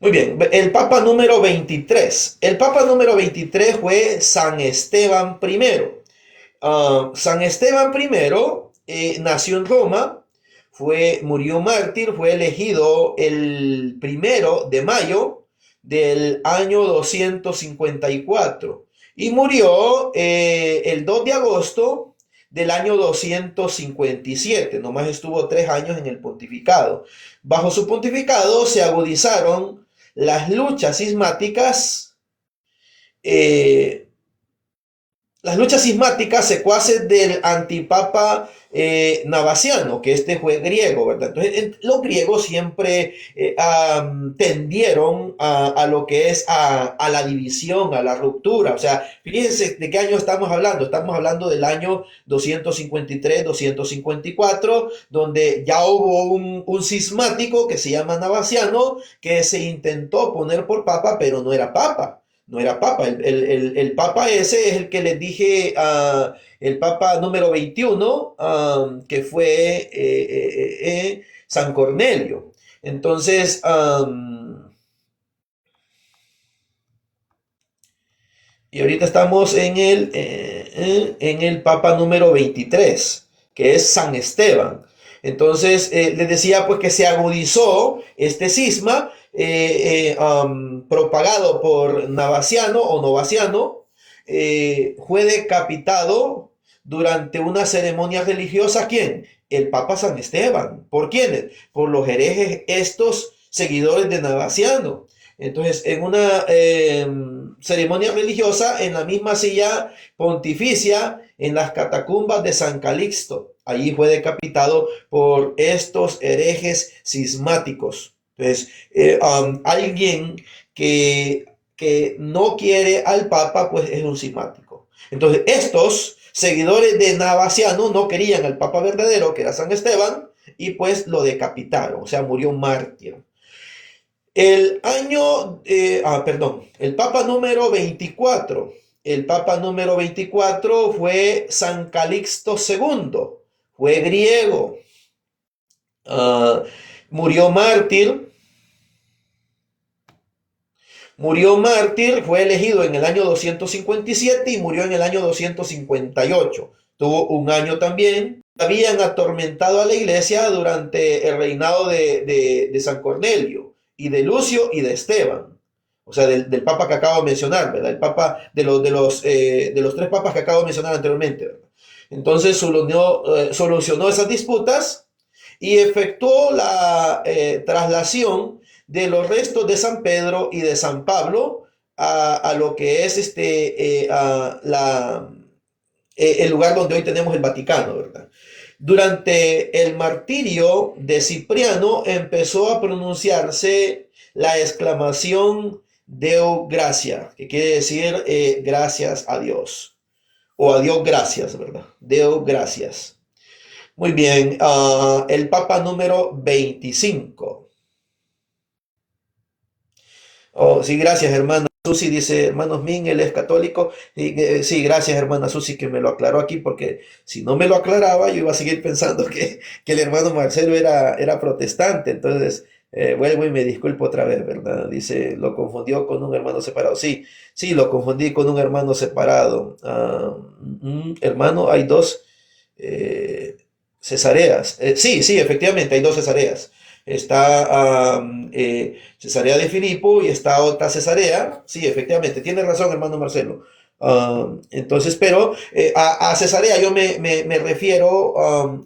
Speaker 1: Muy bien, el Papa número 23. El Papa número 23 fue San Esteban I. San Esteban I nació en Roma, murió mártir, fue elegido el 1 de mayo del año 254 y murió el 2 de agosto del año 257. Nomás estuvo 3 años en el pontificado. Bajo su pontificado se agudizaron las luchas cismáticas. Las luchas cismáticas secuaces del antipapa Navaciano, que este fue griego, ¿verdad? Entonces, los griegos siempre tendieron a lo que es a la división, a la ruptura. O sea, fíjense de qué año estamos hablando. Estamos hablando del año 253, 254, donde ya hubo un cismático que se llama Navaciano, que se intentó poner por papa, pero no era papa. No era papa. El papa ese es el que les dije, el papa número 21, que fue San Cornelio. Entonces, y ahorita estamos en el papa número 23, que es San Esteban. Entonces, les decía pues que se agudizó este cisma propagado por Navaciano o Novaciano. Fue decapitado durante una ceremonia religiosa. ¿Quién? El Papa San Esteban. ¿Por quiénes? Por los herejes, estos seguidores de Navaciano. Entonces, en una ceremonia religiosa, en la misma silla pontificia, en las catacumbas de San Calixto, allí fue decapitado por estos herejes cismáticos. Entonces, alguien que no quiere al Papa, pues es un cismático. Entonces, estos seguidores de Navaciano no querían al Papa verdadero, que era San Esteban, y pues lo decapitaron, o sea, murió mártir. El Papa número 24. El Papa número 24 fue San Calixto II. Fue griego. Murió mártir. Murió mártir, fue elegido en el año 257 y murió en el año 258. Tuvo un año también habían atormentado a la iglesia durante el reinado de San Cornelio y de Lucio y de Esteban. O sea, del papa que acabo de mencionar, ¿verdad? El papa de los tres papas que acabo de mencionar anteriormente, ¿verdad? Entonces solucionó esas disputas y efectuó la traslación de los restos de San Pedro y de San Pablo a lo que es el lugar donde hoy tenemos el Vaticano, ¿verdad? Durante el martirio de Cipriano empezó a pronunciarse la exclamación Deo gracia, que quiere decir gracias a Dios, o a Dios gracias, ¿verdad? Deo gracias. Muy bien, el Papa número 25. Oh, sí, gracias, hermana Susi, dice, hermanos Min, él es católico. Y, sí, gracias, hermana Susi, que me lo aclaró aquí, porque si no me lo aclaraba, yo iba a seguir pensando que el hermano Marcelo era protestante. Entonces, vuelvo y me disculpo otra vez, ¿verdad? Dice, lo confundió con un hermano separado. Sí, sí, lo confundí con un hermano separado. Hermano, hay dos cesareas. Sí, sí, efectivamente, hay dos cesareas. Está Cesarea de Filipo y está otra Cesarea. Sí, efectivamente, tiene razón, hermano Marcelo. Entonces, pero a Cesarea yo me refiero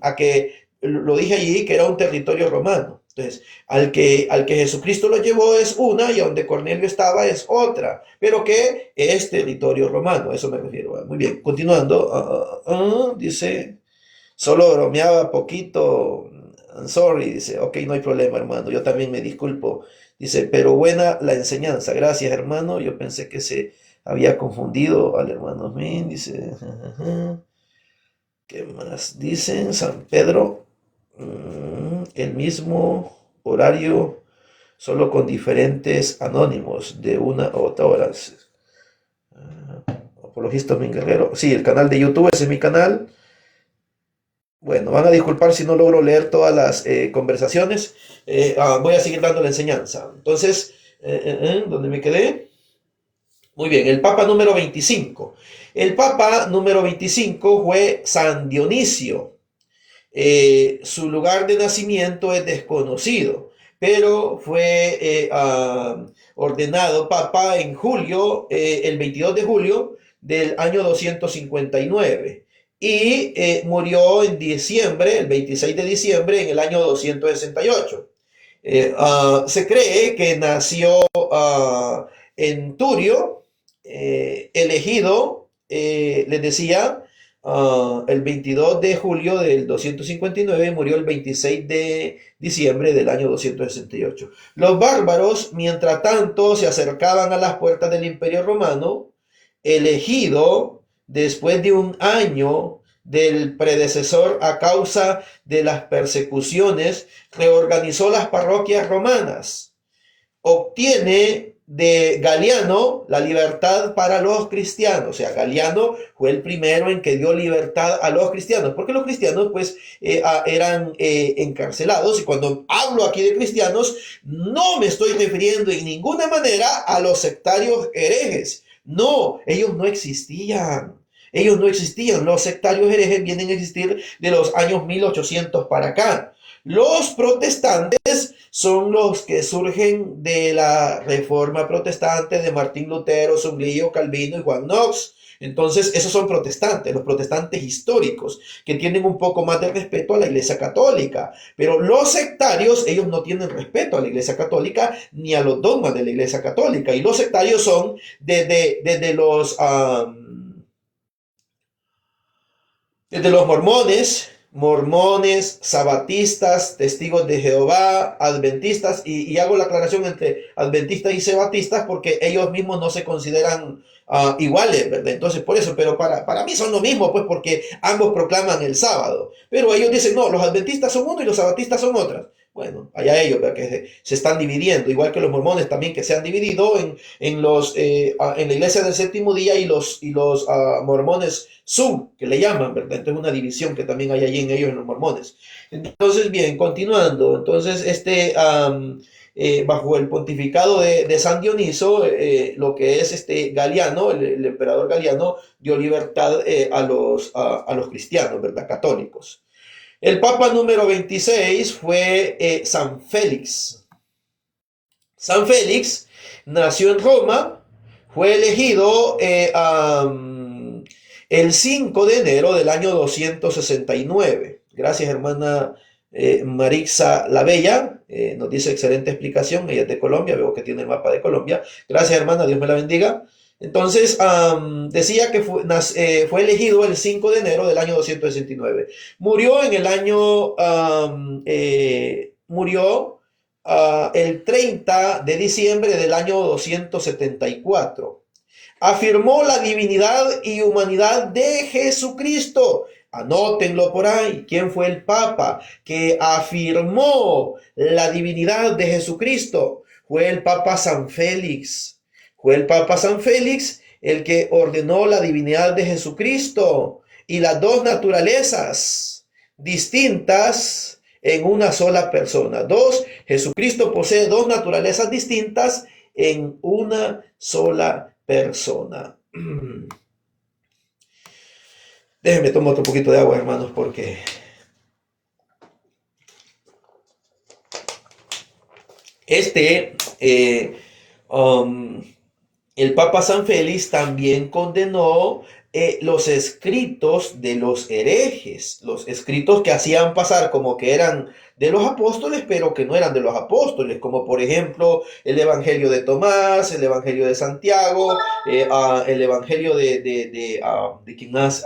Speaker 1: a que lo dije allí, que era un territorio romano. Entonces, al que Jesucristo lo llevó es una y a donde Cornelio estaba es otra, pero que es territorio romano, a eso me refiero. Muy bien, continuando, dice, solo bromeaba poquito. I'm sorry, dice, ok, no hay problema, hermano. Yo también me disculpo. Dice, pero buena la enseñanza. Gracias, hermano. Yo pensé que se había confundido al hermano Min. Dice, ¿qué más dicen? San Pedro, el mismo horario, solo con diferentes anónimos de una a otra hora. Apologista Min Guerrero. Sí, el canal de YouTube, ese es mi canal. Bueno, van a disculpar si no logro leer todas las conversaciones. Voy a seguir dando la enseñanza. Entonces, ¿dónde me quedé? Muy bien, el Papa número 25. El Papa número 25 fue San Dionisio. Su lugar de nacimiento es desconocido, pero fue ordenado Papa en julio, el 22 de julio del año 259 y murió en diciembre, el 26 de diciembre, en el año 268. Se cree que nació en Turio, elegido, les decía, el 22 de julio del 259 y murió el 26 de diciembre del año 268. Los bárbaros, mientras tanto, se acercaban a las puertas del Imperio Romano, elegido después de un año del predecesor a causa de las persecuciones, reorganizó las parroquias romanas. Obtiene de Galiano la libertad para los cristianos. O sea, Galiano fue el primero en que dio libertad a los cristianos, porque los cristianos pues eran encarcelados. Y cuando hablo aquí de cristianos, no me estoy refiriendo en ninguna manera a los sectarios herejes. No, ellos no existían. Ellos no existían. Los sectarios herejes vienen a existir de los años 1800 para acá. Los protestantes son los que surgen de la Reforma Protestante de Martín Lutero, Zuinglio, Calvino y Juan Knox. Entonces, esos son protestantes, los protestantes históricos, que tienen un poco más de respeto a la Iglesia Católica. Pero los sectarios, ellos no tienen respeto a la Iglesia Católica ni a los dogmas de la Iglesia Católica. Y los sectarios son desde los mormones, sabatistas, testigos de Jehová, adventistas, y hago la aclaración entre adventistas y sabatistas porque ellos mismos no se consideran iguales, ¿verdad? Entonces, por eso, pero para mí son lo mismo, pues porque ambos proclaman el sábado. Pero ellos dicen, no, los adventistas son uno y los sabatistas son otras. Bueno, allá ellos, ¿verdad? Que se están dividiendo, igual que los mormones también que se han dividido en la iglesia del séptimo día y los mormones sub, que le llaman, ¿verdad? Entonces una división que también hay allí en ellos, en los mormones. Entonces, bien, continuando. Entonces, bajo el pontificado de San Dioniso, lo que es Galiano, el emperador Galiano, dio libertad a los cristianos, ¿verdad? Católicos. El Papa número 26 fue San Félix. San Félix nació en Roma, fue elegido el 5 de enero del año 269. Gracias, hermana Marixa la Bella. Nos dice excelente explicación. Ella es de Colombia, veo que tiene el mapa de Colombia. Gracias, hermana, Dios me la bendiga. Entonces, decía que fue elegido el 5 de enero del año 269. Murió en el año, murió el 30 de diciembre del año 274. Afirmó la divinidad y humanidad de Jesucristo. Anótenlo por ahí. ¿Quién fue el Papa que afirmó la divinidad de Jesucristo? Fue el Papa San Félix. Fue el Papa San Félix el que ordenó la divinidad de Jesucristo y las dos naturalezas distintas en una sola persona. Jesucristo posee dos naturalezas distintas en una sola persona. Déjenme tomar otro poquito de agua, hermanos, porque el Papa San Félix también condenó los escritos de los herejes, los escritos que hacían pasar como que eran de los apóstoles, pero que no eran de los apóstoles, como por ejemplo el Evangelio de Tomás, el Evangelio de Santiago, el Evangelio de quién más,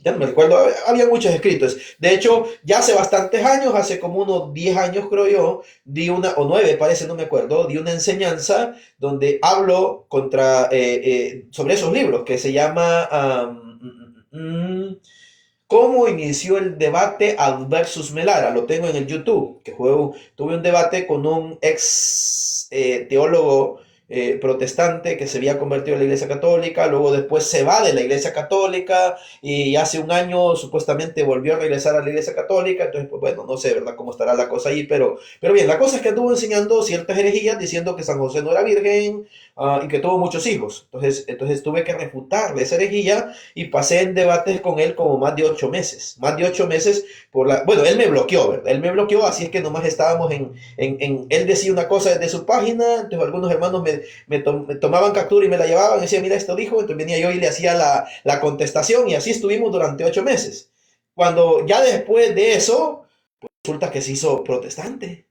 Speaker 1: ya no me recuerdo, había muchos escritos. De hecho, ya hace bastantes años, hace como unos 10 años creo yo, di una, o 9 parece, no me acuerdo, di una enseñanza donde hablo sobre esos libros, que se llama ¿Cómo inició el debate Ad versus Melara? Lo tengo en el YouTube, tuve un debate con un ex teólogo protestante que se había convertido en la Iglesia Católica, luego después se va de la Iglesia Católica y hace un año supuestamente volvió a regresar a la Iglesia Católica. Entonces, pues bueno, no sé, ¿verdad?, cómo estará la cosa ahí, pero bien, la cosa es que anduvo enseñando ciertas herejías diciendo que San José no era virgen y que tuvo muchos hijos. Entonces tuve que refutarle esa herejía y pasé en debates con él como más de 8 meses. Bueno, él me bloqueó, ¿verdad? Él me bloqueó, así es que nomás estábamos él decía una cosa desde su página, entonces algunos hermanos me tomaban captura y me la llevaban y decían, mira, esto dijo, entonces venía yo y le hacía la contestación y así estuvimos durante 8 meses. Cuando ya después de eso, pues resulta que se hizo protestante.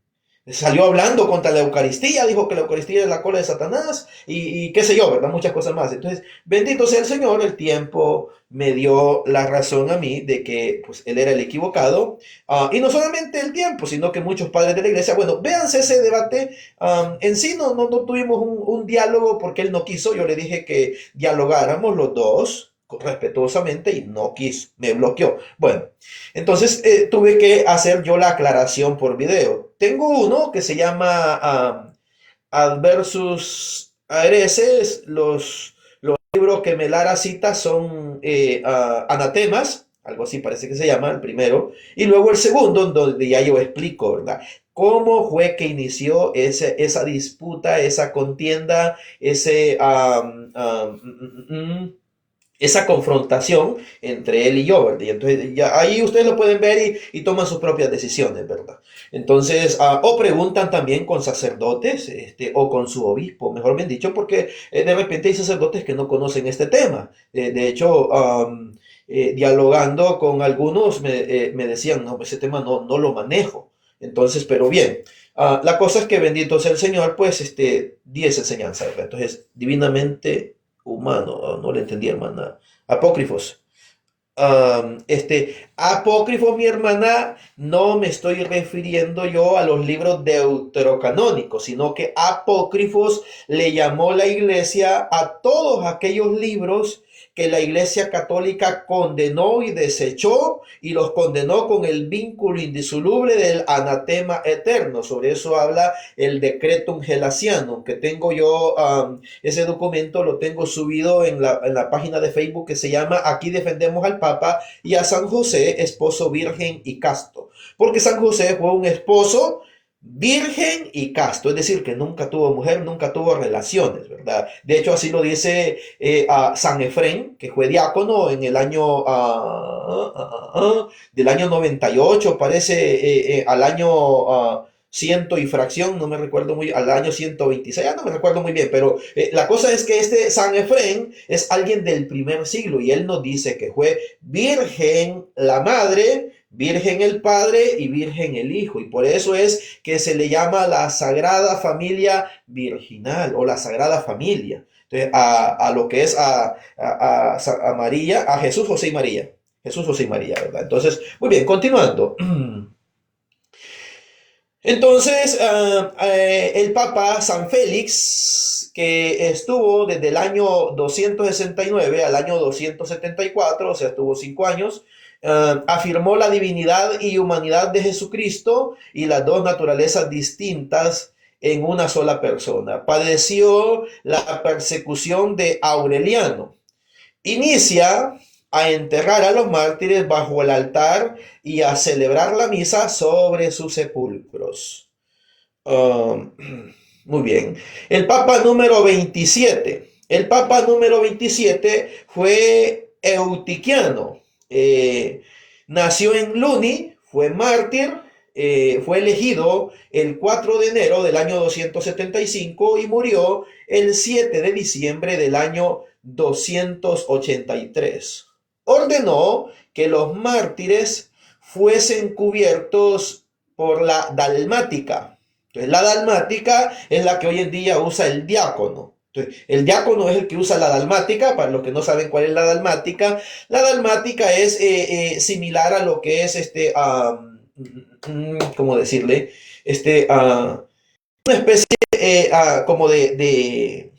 Speaker 1: Salió hablando contra la Eucaristía, dijo que la Eucaristía es la cola de Satanás y qué sé yo, ¿verdad? Muchas cosas más. Entonces, bendito sea el Señor, el tiempo me dio la razón a mí de que pues, él era el equivocado. Y no solamente el tiempo, sino que muchos padres de la iglesia, bueno, véanse ese debate. En sí no tuvimos un diálogo porque él no quiso. Yo le dije que dialogáramos los dos respetuosamente y no quiso, me bloqueó. Bueno, entonces tuve que hacer yo la aclaración por video. Tengo uno que se llama Ad versus Hereses. Los libros que Melara cita son anatemas, algo así parece que se llama, el primero, y luego el segundo, donde ya yo explico, ¿verdad?, cómo fue que inició esa disputa, esa contienda, esa confrontación entre él y yo, ¿verdad? Y entonces ya ahí ustedes lo pueden ver y toman sus propias decisiones, ¿verdad? Entonces, o preguntan también con sacerdotes, o con su obispo, mejor bien dicho, porque de repente hay sacerdotes que no conocen este tema. De hecho, dialogando con algunos me decían, no, ese tema no lo manejo. Entonces, pero bien, la cosa es que bendito sea el Señor, pues di esa enseñanza, ¿verdad? Entonces, divinamente humano, no le entendí, hermana. Apócrifos. Apócrifo, mi hermana, no me estoy refiriendo yo a los libros deuterocanónicos, sino que apócrifos le llamó la iglesia a todos aquellos libros que la Iglesia Católica condenó y desechó, y los condenó con el vínculo indisoluble del anatema eterno. Sobre eso habla el Decretum Gelasianum, que tengo yo, ese documento lo tengo subido en la página de Facebook que se llama Aquí defendemos al Papa y a San José, esposo virgen y casto. Porque San José fue un esposo virgen y casto, es decir, que nunca tuvo mujer, nunca tuvo relaciones, ¿verdad? De hecho, así lo dice a San Efrén, que fue diácono en el año del año 98, parece, al año ciento y fracción, no me recuerdo muy, al año 126, no me recuerdo muy bien, pero la cosa es que este San Efrén es alguien del primer siglo y él nos dice que fue virgen la madre, virgen el Padre y virgen el Hijo. Y por eso es que se le llama la Sagrada Familia Virginal o la Sagrada Familia. Entonces, a lo que es a María, a Jesús, José y María. Jesús, José y María, ¿verdad? Entonces, muy bien, continuando. Entonces, el Papa San Félix, que estuvo desde el año 269 al año 274, o sea, estuvo 5 años, afirmó la divinidad y humanidad de Jesucristo y las dos naturalezas distintas en una sola persona. Padeció la persecución de Aureliano. Inicia a enterrar a los mártires bajo el altar y a celebrar la misa sobre sus sepulcros. Um, Muy bien. El Papa número 27. El Papa número 27 fue Eutiquiano. Nació en Luni, fue mártir, fue elegido el 4 de enero del año 275 y murió el 7 de diciembre del año 283. Ordenó que los mártires fuesen cubiertos por la dalmática. Entonces, la dalmática es la que hoy en día usa el diácono. Entonces, el diácono es el que usa la dalmática. Para los que no saben cuál es la dalmática es similar a lo que es ¿cómo decirle? Una especie como de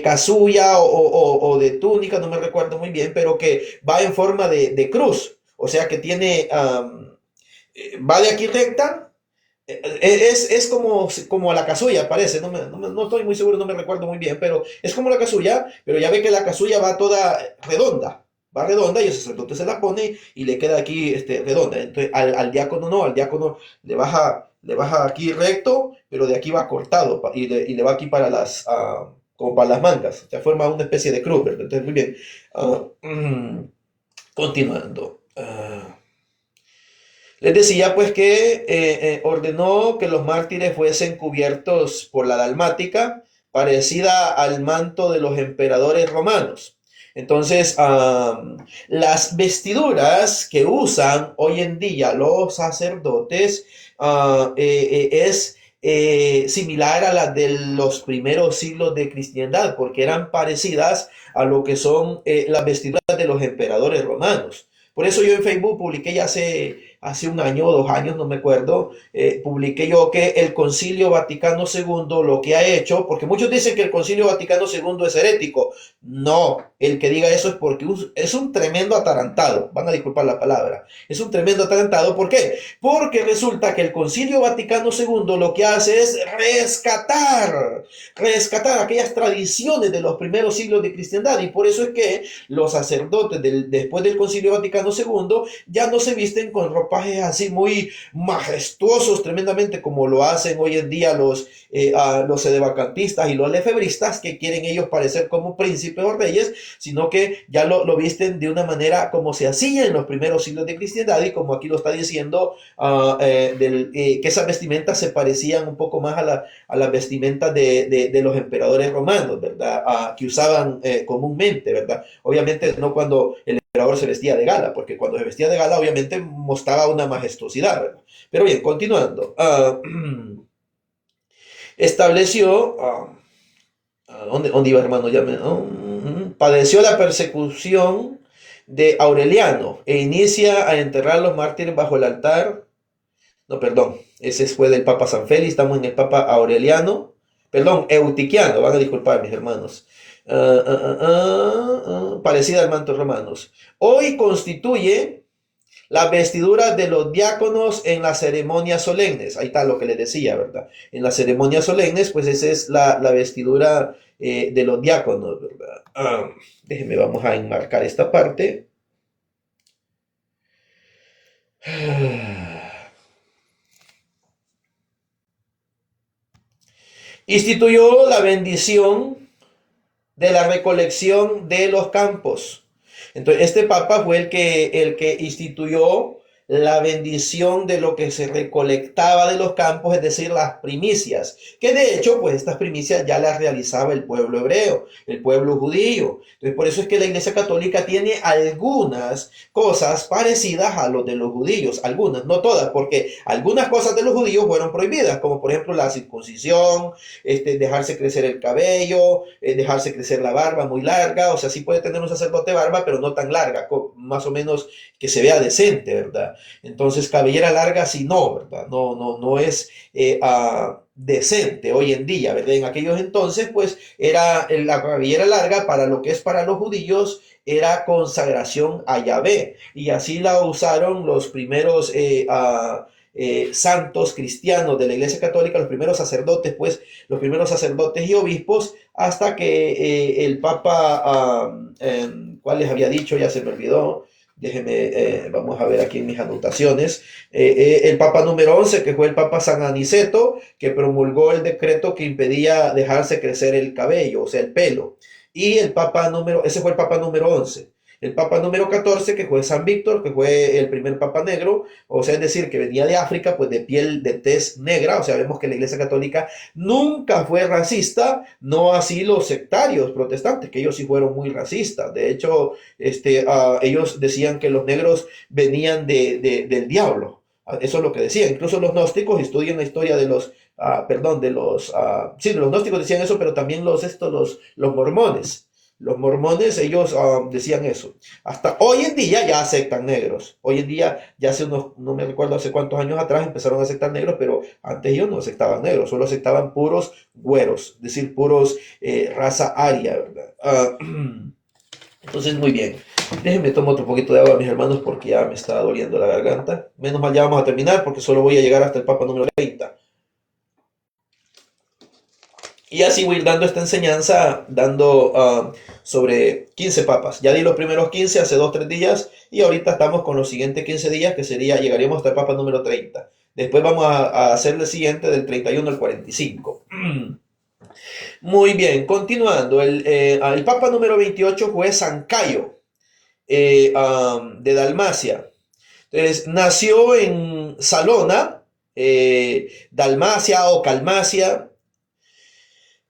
Speaker 1: casulla o de túnica, no me recuerdo muy bien, pero que va en forma de cruz. O sea que tiene, va de aquí recta, es como la casulla, parece, no estoy muy seguro, no me recuerdo muy bien, pero es como la casulla, pero ya ve que la casulla va toda redonda, va redonda y el sacerdote se la pone y le queda aquí redonda. Entonces al diácono no, al diácono le baja aquí recto, pero de aquí va cortado y le va aquí para como para las mangas, o sea, forma una especie de cruz, ¿verdad? Entonces, muy bien. Continuando. Les decía pues que ordenó que los mártires fuesen cubiertos por la dalmática, parecida al manto de los emperadores romanos. Entonces, las vestiduras que usan hoy en día los sacerdotes es similar a las de los primeros siglos de cristiandad, porque eran parecidas a lo que son las vestiduras de los emperadores romanos. Por eso yo en Facebook publiqué ya hace un año o 2 años, no me acuerdo, publiqué yo que el Concilio Vaticano II lo que ha hecho, porque muchos dicen que el Concilio Vaticano II es herético. No, el que diga eso es porque es un tremendo atarantado, van a disculpar la palabra, es un tremendo atarantado. ¿Por qué? Porque resulta que el Concilio Vaticano II lo que hace es rescatar aquellas tradiciones de los primeros siglos de cristiandad, y por eso es que los sacerdotes después del Concilio Vaticano II ya no se visten con ropajes así muy majestuosos tremendamente como lo hacen hoy en día los sedevacantistas y los lefebristas, que quieren ellos parecer como príncipes o reyes, sino que ya lo visten de una manera como se hacía en los primeros siglos de cristiandad, y como aquí lo está diciendo, que esas vestimentas se parecían un poco más a las vestimentas de los emperadores romanos, ¿verdad? Que usaban comúnmente, ¿verdad? Obviamente no cuando el emperador se vestía de gala, porque cuando se vestía de gala obviamente mostraba una majestuosidad, ¿verdad? Pero bien, continuando. Estableció... ¿dónde iba, hermano? Padeció la persecución de Aureliano e inicia a enterrar a los mártires bajo el altar. No, perdón, ese fue del Papa San Félix, estamos en el Papa Aureliano, perdón, Eutiquiano, van a disculpar mis hermanos. Parecida al manto romanos. Hoy constituye las vestiduras de los diáconos en las ceremonias solemnes. Ahí está lo que les decía, ¿verdad? En las ceremonias solemnes, pues esa es la vestidura de los diáconos, ¿verdad? Déjenme, vamos a enmarcar esta parte. Instituyó la bendición de la recolección de los campos. Entonces, este papa fue el que instituyó la bendición de lo que se recolectaba de los campos, es decir, las primicias, que de hecho, pues estas primicias ya las realizaba el pueblo hebreo, el pueblo judío. Entonces, por eso es que la Iglesia Católica tiene algunas cosas parecidas a los de los judíos, algunas, no todas, porque algunas cosas de los judíos fueron prohibidas, como por ejemplo la circuncisión, dejarse crecer el cabello, dejarse crecer la barba muy larga, o sea, sí puede tener un sacerdote barba, pero no tan larga, más o menos que se vea decente, ¿verdad? Entonces, cabellera larga sí no, ¿verdad? No es decente hoy en día, ¿verdad? En aquellos entonces, pues, era la cabellera larga para lo que es para los judíos, era consagración a Yahvé. Y así la usaron los primeros santos cristianos de la Iglesia Católica, los primeros sacerdotes, pues, los primeros sacerdotes y obispos, hasta que el Papa, ¿cuál les había dicho? Ya se me olvidó. Déjeme, vamos a ver aquí en mis anotaciones. El Papa número 11, que fue el Papa San Aniceto, que promulgó el decreto que impedía dejarse crecer el cabello, o sea, el pelo. Y ese fue el Papa número 11. El Papa número 14, que fue San Víctor, que fue el primer Papa negro, o sea, es decir, que venía de África, pues de piel de tez negra, o sea, vemos que la Iglesia Católica nunca fue racista, no así los sectarios protestantes, que ellos sí fueron muy racistas. De hecho, ellos decían que los negros venían del diablo. Eso es lo que decían. Incluso los gnósticos estudian la historia de los, sí, los gnósticos decían eso, pero también los mormones. Los mormones, ellos decían eso. Hasta hoy en día ya aceptan negros. Hoy en día, ya hace unos, no me recuerdo hace cuántos años atrás, empezaron a aceptar negros, pero antes ellos no aceptaban negros, solo aceptaban puros güeros, es decir, puros raza aria, ¿verdad? Entonces, muy bien. Déjenme tomar otro poquito de agua, mis hermanos, porque ya me está doliendo la garganta. Menos mal ya vamos a terminar, porque solo voy a llegar hasta el Papa número 30. Y así voy a ir dando esta enseñanza, dando sobre 15 papas. Ya di los primeros 15 hace 2-3 días y ahorita estamos con los siguientes 15 días, que llegaríamos hasta el papa número 30. Después vamos a hacer el siguiente del 31 al 45. Muy bien, continuando. El papa número 28 fue San Cayo de Dalmacia. Entonces, nació en Salona, Dalmacia o Calmacia.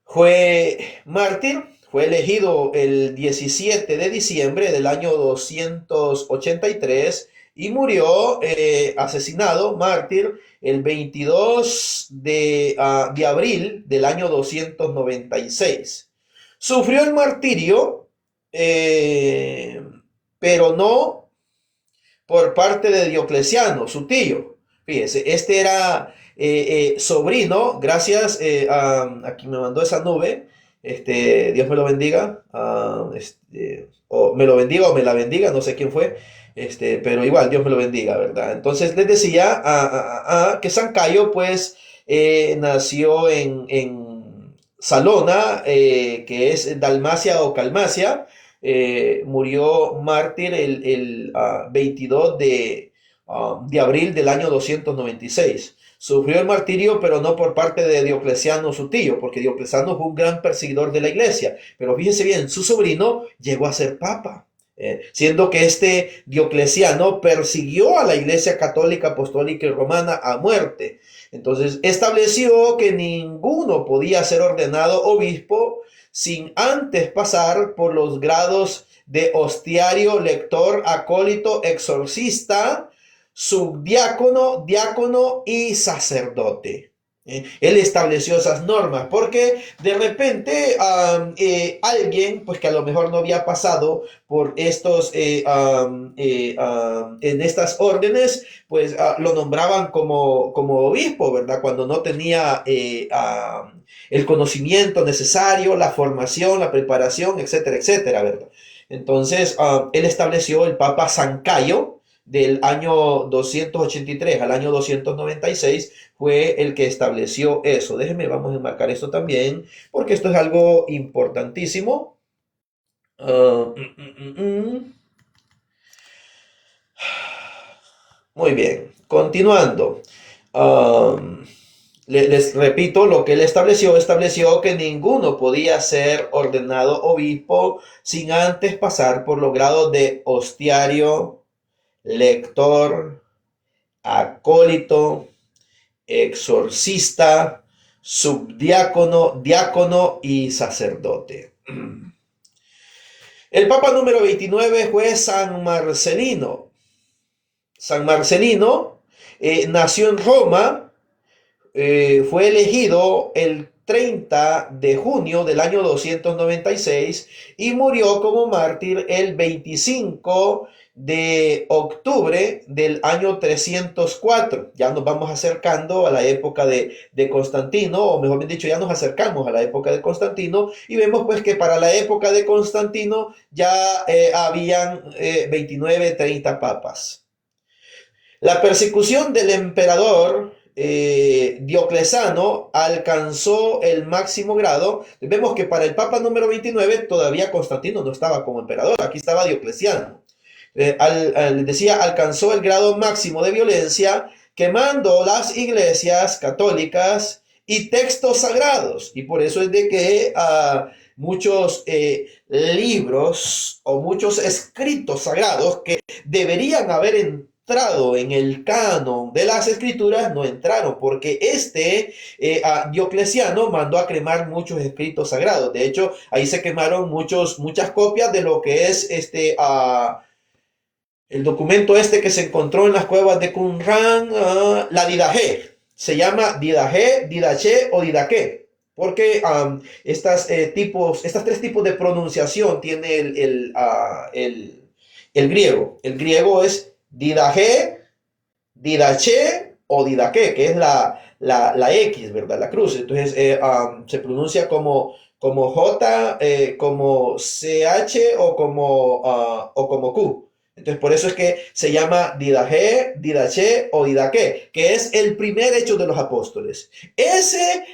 Speaker 1: Fue mártir, fue elegido el 17 de diciembre del año 283 y murió asesinado, mártir, el 22 de abril del año 296. Sufrió el martirio, pero no por parte de Diocleciano, su tío. Fíjese, este era sobrino, gracias a quien me mandó esa nube. Dios me lo bendiga. O me lo bendiga o me la bendiga, no sé quién fue. Pero igual, Dios me lo bendiga, ¿verdad? Entonces les decía que San Cayo, pues, nació en Salona, que es Dalmacia o Calmacia. Murió mártir el 22 de abril del año 296. Sufrió el martirio, pero no por parte de Diocleciano, su tío, porque Diocleciano fue un gran perseguidor de la iglesia. Pero fíjese bien, su sobrino llegó a ser papa. Siendo que este Diocleciano persiguió a la iglesia católica, apostólica y romana a muerte. Entonces estableció que ninguno podía ser ordenado obispo sin antes pasar por los grados de hostiario, lector, acólito, exorcista, subdiácono, diácono y sacerdote. Él estableció esas normas porque de repente alguien, pues que a lo mejor no había pasado por en estas órdenes, pues lo nombraban como obispo, ¿verdad? Cuando no tenía el conocimiento necesario, la formación, la preparación, etcétera, etcétera, ¿verdad? Entonces, él estableció el Papa San Cayo del año 283 al año 296, fue el que estableció eso. Déjenme, vamos a enmarcar esto también, porque esto es algo importantísimo. Muy bien, continuando. Les repito, lo que él estableció que ninguno podía ser ordenado obispo sin antes pasar por los grados de hostiario, lector, acólito, exorcista, subdiácono, diácono y sacerdote. El Papa número 29 fue San Marcelino. San Marcelino nació en Roma, fue elegido el 30 de junio del año 296 y murió como mártir el 25 de octubre del año 304. Ya nos vamos acercando a la época de Constantino, o mejor dicho, ya nos acercamos a la época de Constantino y vemos pues que para la época de Constantino ya habían 29, 30 papas. La persecución del emperador Diocleciano alcanzó el máximo grado. Vemos que para el Papa número 29 todavía Constantino no estaba como emperador, aquí estaba Diocleciano. Decía, alcanzó el grado máximo de violencia, quemando las iglesias católicas y textos sagrados. Y por eso es de que muchos libros o muchos escritos sagrados que deberían haber entrado en el canon de las escrituras no entraron, porque Diocleciano mandó a cremar muchos escritos sagrados. De hecho, ahí se quemaron muchas copias de lo que es el documento que se encontró en las cuevas de Qumran, la Didaché. Se llama Didaché, Didaché o Didaché, porque estas tres tipos de pronunciación tiene el griego. El griego es Didaché, Didaché o Didaché, que es la X, ¿verdad? La cruz. Entonces se pronuncia como J, como CH o como Q. Entonces por eso es que se llama Didaché, Didaché o Didaché, que es el primer hecho de los apóstoles. Ese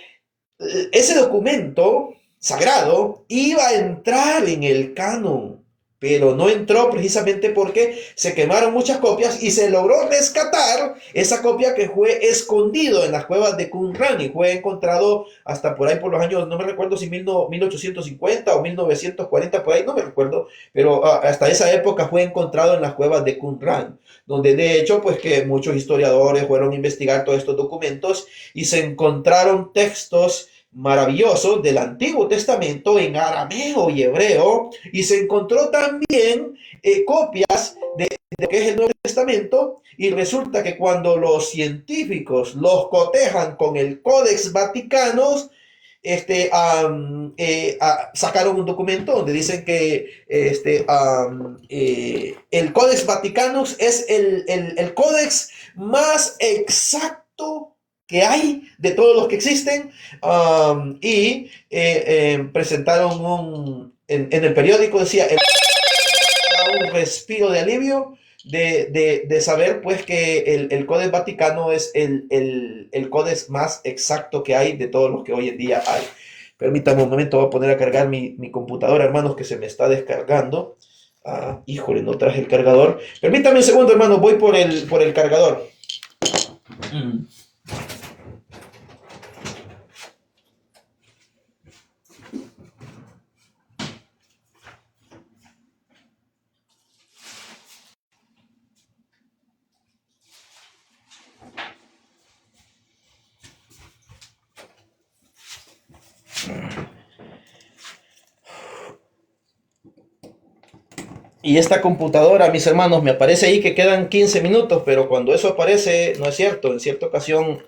Speaker 1: documento sagrado iba a entrar en el canon, pero no entró precisamente porque se quemaron muchas copias y se logró rescatar esa copia que fue escondido en las cuevas de Qumran y fue encontrado hasta por ahí por los años, no me recuerdo si 1850 o 1940, por ahí no me recuerdo, pero hasta esa época fue encontrado en las cuevas de Qumran, donde de hecho pues que muchos historiadores fueron a investigar todos estos documentos y se encontraron textos maravillosos del Antiguo Testamento en arameo y hebreo, y se encontró también copias de lo que es el Nuevo Testamento, y resulta que cuando los científicos los cotejan con el Codex Vaticanus, sacaron un documento donde dicen que el Codex Vaticanus es el códex más exacto que hay de todos los que existen, y presentaron en el periódico, decía, un respiro de alivio de saber pues que el Codex Vaticano es el Codex más exacto que hay de todos los que hoy en día hay. Permítame un momento, voy a poner a cargar mi computadora, hermanos, que se me está descargando. Híjole, no traje el cargador. Permítame un segundo, hermanos, voy por el cargador. Y esta computadora, mis hermanos, me aparece ahí que quedan 15 minutos, pero cuando eso aparece, no es cierto. En cierta ocasión,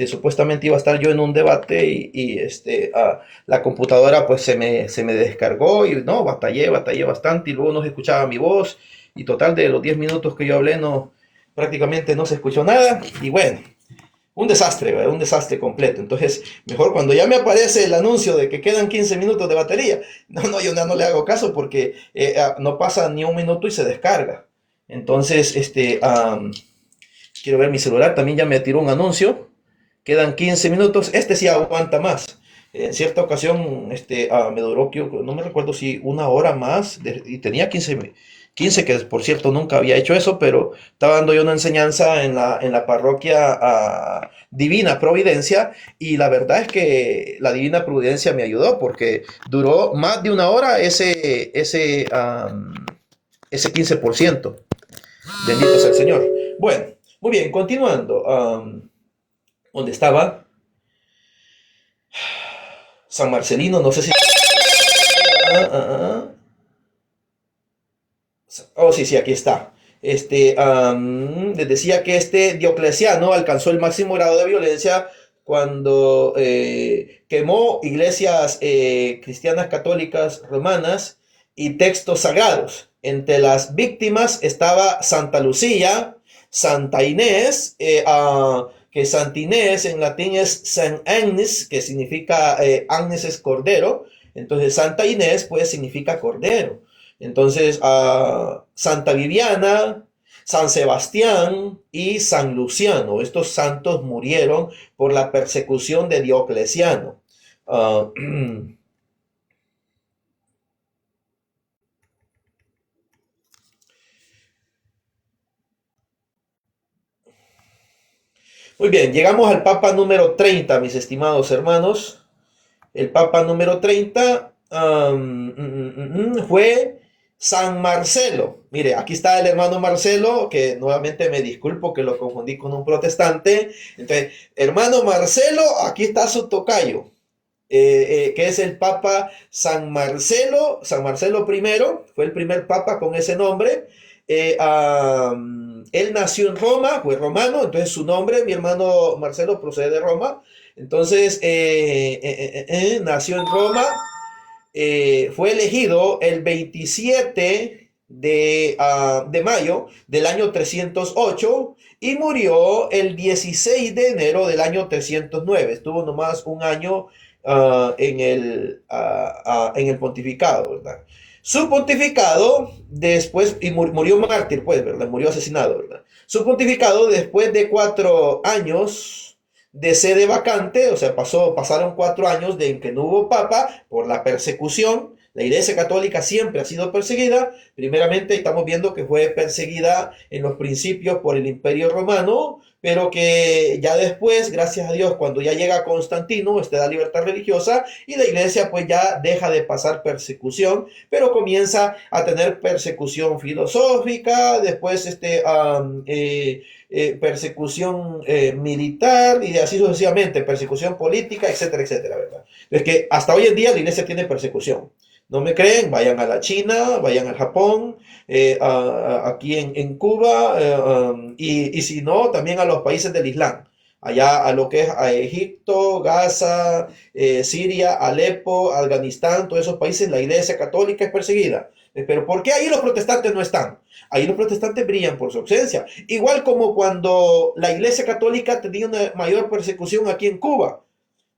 Speaker 1: supuestamente iba a estar yo en un debate y la computadora pues se me descargó y no, batallé bastante y luego no se escuchaba mi voz y total de los 10 minutos que yo hablé prácticamente no se escuchó nada y bueno. Un desastre, ¿verdad? Un desastre completo. Entonces, mejor cuando ya me aparece el anuncio de que quedan 15 minutos de batería, yo no le hago caso porque no pasa ni un minuto y se descarga. Entonces, quiero ver mi celular, también ya me tiró un anuncio. Quedan 15 minutos, sí aguanta más. En cierta ocasión, me duró, no me recuerdo si una hora más, y tenía 15 15, que por cierto nunca había hecho eso, pero estaba dando yo una enseñanza en la parroquia Divina Providencia, y la verdad es que la Divina Providencia me ayudó porque duró más de una hora ese 15%. Bendito sea el Señor. Bueno, muy bien, continuando. ¿Dónde estaba? San Marcelino, no sé si... Ah, ah, ah. Oh, sí, sí, aquí está. Les decía que este Diocleciano alcanzó el máximo grado de violencia cuando quemó iglesias cristianas católicas romanas y textos sagrados. Entre las víctimas estaba Santa Lucía, Santa Inés, que Santa Inés en latín es Saint Agnes, que significa Agnes es cordero. Entonces Santa Inés pues significa cordero. Entonces, Santa Viviana, San Sebastián y San Luciano, estos santos murieron por la persecución de Diocleciano. Ah, muy bien, llegamos al Papa número 30, mis estimados hermanos. El Papa número 30 fue San Marcelo. Mire, aquí está el hermano Marcelo, que nuevamente me disculpo que lo confundí con un protestante. Entonces, hermano Marcelo, aquí está su tocayo, que es el Papa San Marcelo I, fue el primer Papa con ese nombre. Él nació en Roma, fue romano, entonces su nombre, mi hermano Marcelo, procede de Roma. Entonces, nació en Roma, fue elegido el 27 de mayo del año 308 y murió el 16 de enero del año 309. Estuvo nomás un año en el pontificado, ¿verdad? Su pontificado después, y murió mártir, pues, ¿verdad? Murió asesinado, ¿verdad? Su pontificado después de 4 años de sede vacante, o sea, pasaron 4 años de en que no hubo papa por la persecución. La Iglesia Católica siempre ha sido perseguida. Primeramente estamos viendo que fue perseguida en los principios por el Imperio Romano, pero que ya después, gracias a Dios, cuando ya llega Constantino, da libertad religiosa y la Iglesia pues ya deja de pasar persecución, pero comienza a tener persecución filosófica, después persecución militar y así sucesivamente, persecución política, etcétera, etcétera, ¿verdad? Es que hasta hoy en día la Iglesia tiene persecución. ¿No me creen? Vayan a la China, vayan al Japón, aquí en Cuba, y si no, también a los países del Islam. Allá a lo que es a Egipto, Gaza, Siria, Alepo, Afganistán, todos esos países, la Iglesia Católica es perseguida. Pero ¿por qué ahí los protestantes no están? Ahí los protestantes brillan por su ausencia. Igual como cuando la Iglesia Católica tenía una mayor persecución aquí en Cuba.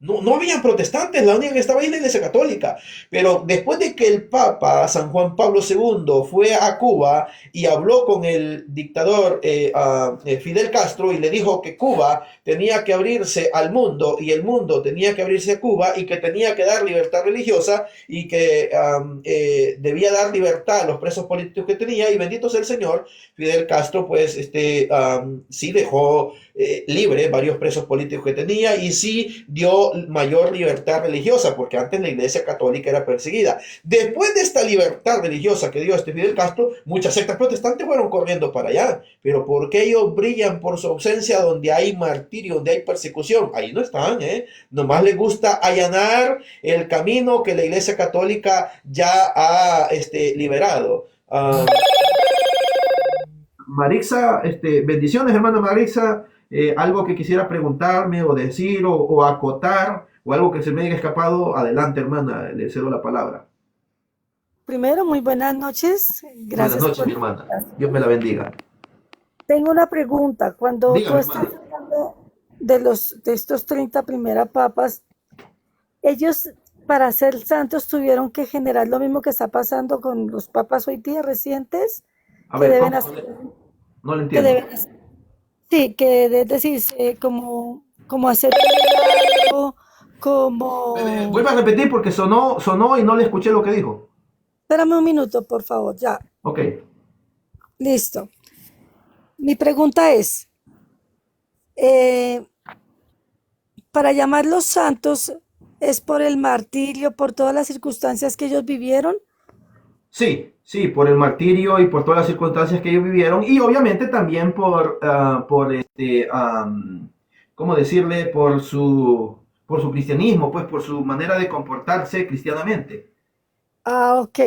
Speaker 1: No, no habían protestantes, la única que estaba ahí era la Iglesia Católica. Pero después de que el Papa San Juan Pablo II fue a Cuba y habló con el dictador Fidel Castro y le dijo que Cuba tenía que abrirse al mundo y el mundo tenía que abrirse a Cuba y que tenía que dar libertad religiosa y que debía dar libertad a los presos políticos que tenía, y bendito sea el Señor, Fidel Castro pues sí dejó libre varios presos políticos que tenía y sí dio mayor libertad religiosa, porque antes la Iglesia Católica era perseguida. Después de esta libertad religiosa que dio Fidel Castro, muchas sectas protestantes fueron corriendo para allá. Pero ¿por qué ellos brillan por su ausencia donde hay martirio, donde hay persecución? Ahí no están, ¿eh? Nomás les gusta allanar el camino que la Iglesia Católica ya ha liberado. Marixa, bendiciones, hermana Marixa. Algo que quisiera preguntarme o decir o acotar o algo que se me haya escapado, adelante, hermana, le cedo la palabra.
Speaker 2: Primero, muy buenas noches.
Speaker 1: Buenas
Speaker 2: Gracias
Speaker 1: noches,
Speaker 2: por
Speaker 1: mi
Speaker 2: la
Speaker 1: hermana. Dios
Speaker 2: invitación.
Speaker 1: me la bendiga.
Speaker 2: Tengo una pregunta. Cuando tú
Speaker 1: Dígame,
Speaker 2: estás
Speaker 1: hermana.
Speaker 2: hablando de estos 30 primeras papas, ellos para ser santos tuvieron que generar lo mismo que está pasando con los papas hoy día recientes,
Speaker 1: A
Speaker 2: que
Speaker 1: ver,
Speaker 2: deben
Speaker 1: ¿cómo?
Speaker 2: hacer,
Speaker 1: No lo
Speaker 2: que
Speaker 1: entiendo.
Speaker 2: deben hacer- sí, que es decir, como hacer un milagro, como,
Speaker 1: Vuelve a repetir porque sonó y no le escuché lo que dijo.
Speaker 2: espérame un minuto, por favor, ya.
Speaker 1: Ok.
Speaker 2: Listo. Mi pregunta es, eh, para llamarlos santos, ¿es por el martirio, por todas las circunstancias que ellos vivieron?
Speaker 1: Sí, sí, por el martirio y por todas las circunstancias que ellos vivieron y obviamente también ¿cómo decirle? Por su cristianismo, pues por su manera de comportarse cristianamente.
Speaker 2: Ah, ok.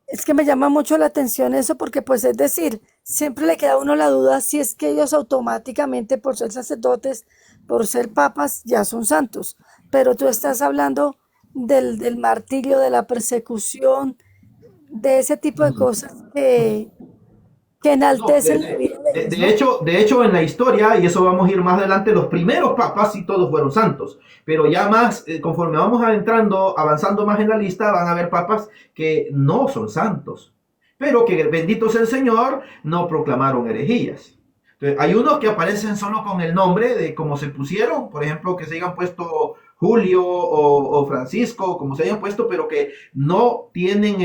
Speaker 2: Es que me llama mucho la atención eso porque, pues, es decir, siempre le queda a uno la duda si es que ellos automáticamente, por ser sacerdotes, por ser papas, ya son santos. Pero tú estás hablando del martirio, de la persecución, de ese tipo de cosas que
Speaker 1: No,
Speaker 2: enaltecen la vida de ellos, ¿no?
Speaker 1: de hecho, en la historia, y eso vamos a ir más adelante, los primeros papas sí todos fueron santos, pero ya más, conforme vamos adentrando, avanzando más en la lista, van a haber papas que no son santos, pero que bendito sea el Señor, no proclamaron herejías. Entonces, hay unos que aparecen solo con el nombre de cómo se pusieron, por ejemplo, que se hayan puesto Julio o Francisco, como se hayan puesto, pero que no tienen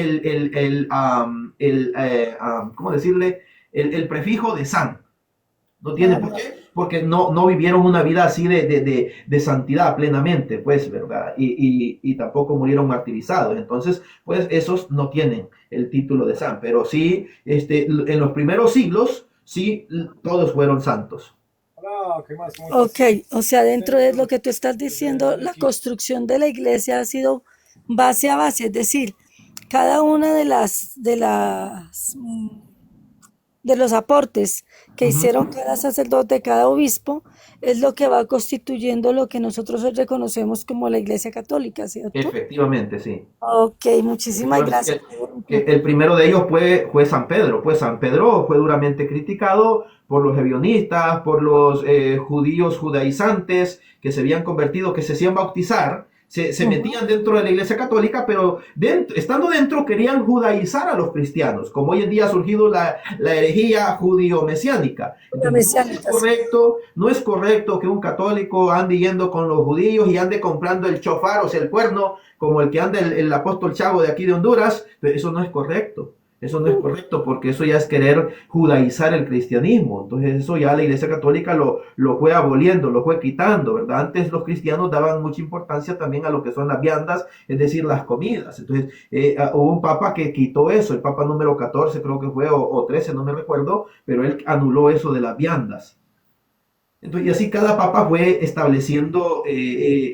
Speaker 1: ¿cómo decirle? El prefijo de san. No tiene
Speaker 2: Ah,
Speaker 1: por
Speaker 2: ya.
Speaker 1: qué, porque no vivieron una vida así de santidad plenamente, pues, ¿verdad? Y tampoco murieron martirizados. Entonces, pues, esos no tienen el título de san, pero sí, en los primeros siglos, sí, todos fueron santos.
Speaker 2: Ok, o sea, dentro de lo que tú estás diciendo, la construcción de la iglesia ha sido base a base, es decir, cada una de los aportes que
Speaker 1: Ujú.
Speaker 2: hicieron cada sacerdote, cada obispo, es lo que va constituyendo lo que nosotros hoy reconocemos como la Iglesia Católica, ¿cierto?
Speaker 1: Efectivamente, sí.
Speaker 2: Ok, muchísimas gracias.
Speaker 1: El primero de ellos fue San Pedro. Pues San Pedro fue duramente criticado por los evionistas, por los judíos judaizantes que se habían convertido, que se hacían bautizar, se
Speaker 2: Ujú.
Speaker 1: metían dentro de la iglesia católica, pero estando dentro querían judaizar a los cristianos, como hoy en día ha surgido la herejía judío-mesiánica.
Speaker 2: La
Speaker 1: Entonces
Speaker 2: mesiánica, sí.
Speaker 1: no es correcto que un católico ande yendo con los judíos y ande comprando el chofar, o sea, el cuerno, como el que anda el apóstol Chavo de aquí de Honduras, pero eso no es correcto. Eso no es correcto porque eso ya es querer judaizar el cristianismo. Entonces eso ya la Iglesia Católica lo fue aboliendo, lo fue quitando, ¿verdad? Antes los cristianos daban mucha importancia también a lo que son las viandas, es decir, las comidas. Entonces hubo un papa que quitó eso, el papa número 14 creo que fue, o 13, no me recuerdo, pero él anuló eso de las viandas. Entonces, y así cada papa fue estableciendo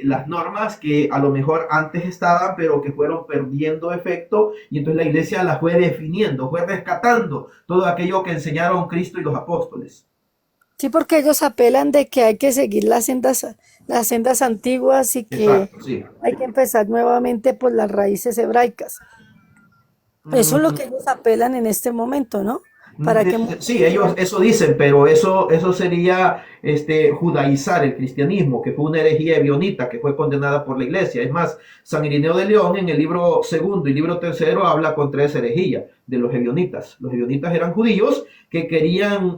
Speaker 1: las normas que a lo mejor antes estaban, pero que fueron perdiendo efecto, y entonces la iglesia las fue definiendo, fue rescatando todo aquello que enseñaron Cristo y los apóstoles.
Speaker 2: Sí, porque ellos apelan de que hay que seguir las sendas antiguas y que
Speaker 1: Exacto, sí.
Speaker 2: hay que empezar nuevamente por las raíces hebraicas. Eso es lo
Speaker 1: Mm,
Speaker 2: que ellos apelan en este momento, ¿no? Para que muchos
Speaker 1: sí, ellos
Speaker 2: digan,
Speaker 1: eso dicen, pero eso sería judaizar el cristianismo, que fue una herejía ebionita que fue condenada por la iglesia. Es más, San Irineo de León en el libro segundo y libro tercero habla contra esa herejía de los ebionitas. Los ebionitas eran judíos que querían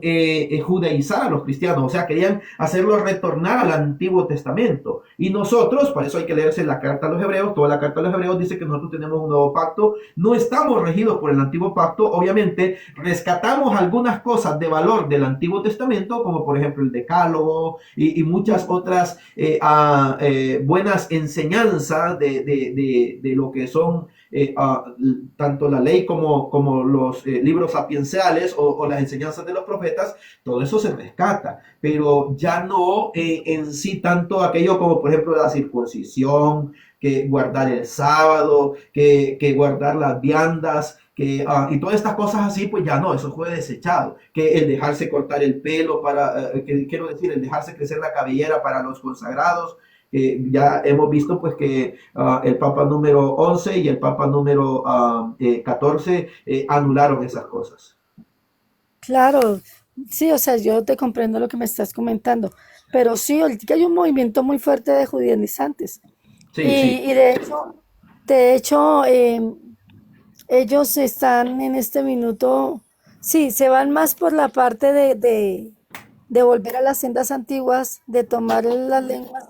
Speaker 1: judaizar a los cristianos, o sea, querían hacerlos retornar al Antiguo Testamento. Y nosotros, para eso hay que leerse la carta a los hebreos, toda la carta a los hebreos dice que nosotros tenemos un nuevo pacto, no estamos regidos por el Antiguo Pacto, obviamente rescatamos algunas cosas de valor del Antiguo Testamento, como por ejemplo el Decálogo y muchas otras buenas enseñanzas de lo que son tanto la ley como los libros sapienciales o las enseñanzas de los profetas, todo eso se rescata, pero ya no en sí tanto aquello como por ejemplo la circuncisión, que guardar el sábado, que guardar las viandas, y todas estas cosas así, pues ya no, eso fue desechado. Que el dejarse cortar el pelo quiero decir, el dejarse crecer la cabellera para los consagrados, ya hemos visto pues que el Papa número 11 y el Papa número 14 anularon esas cosas.
Speaker 2: claro, sí, o sea, yo te comprendo lo que me estás comentando, pero sí, ahorita hay un movimiento muy fuerte de judaizantes.
Speaker 1: Sí, sí.
Speaker 2: Y de hecho, ellos están en este minuto, sí, se van más por la parte de volver a las sendas antiguas, de tomar las lenguas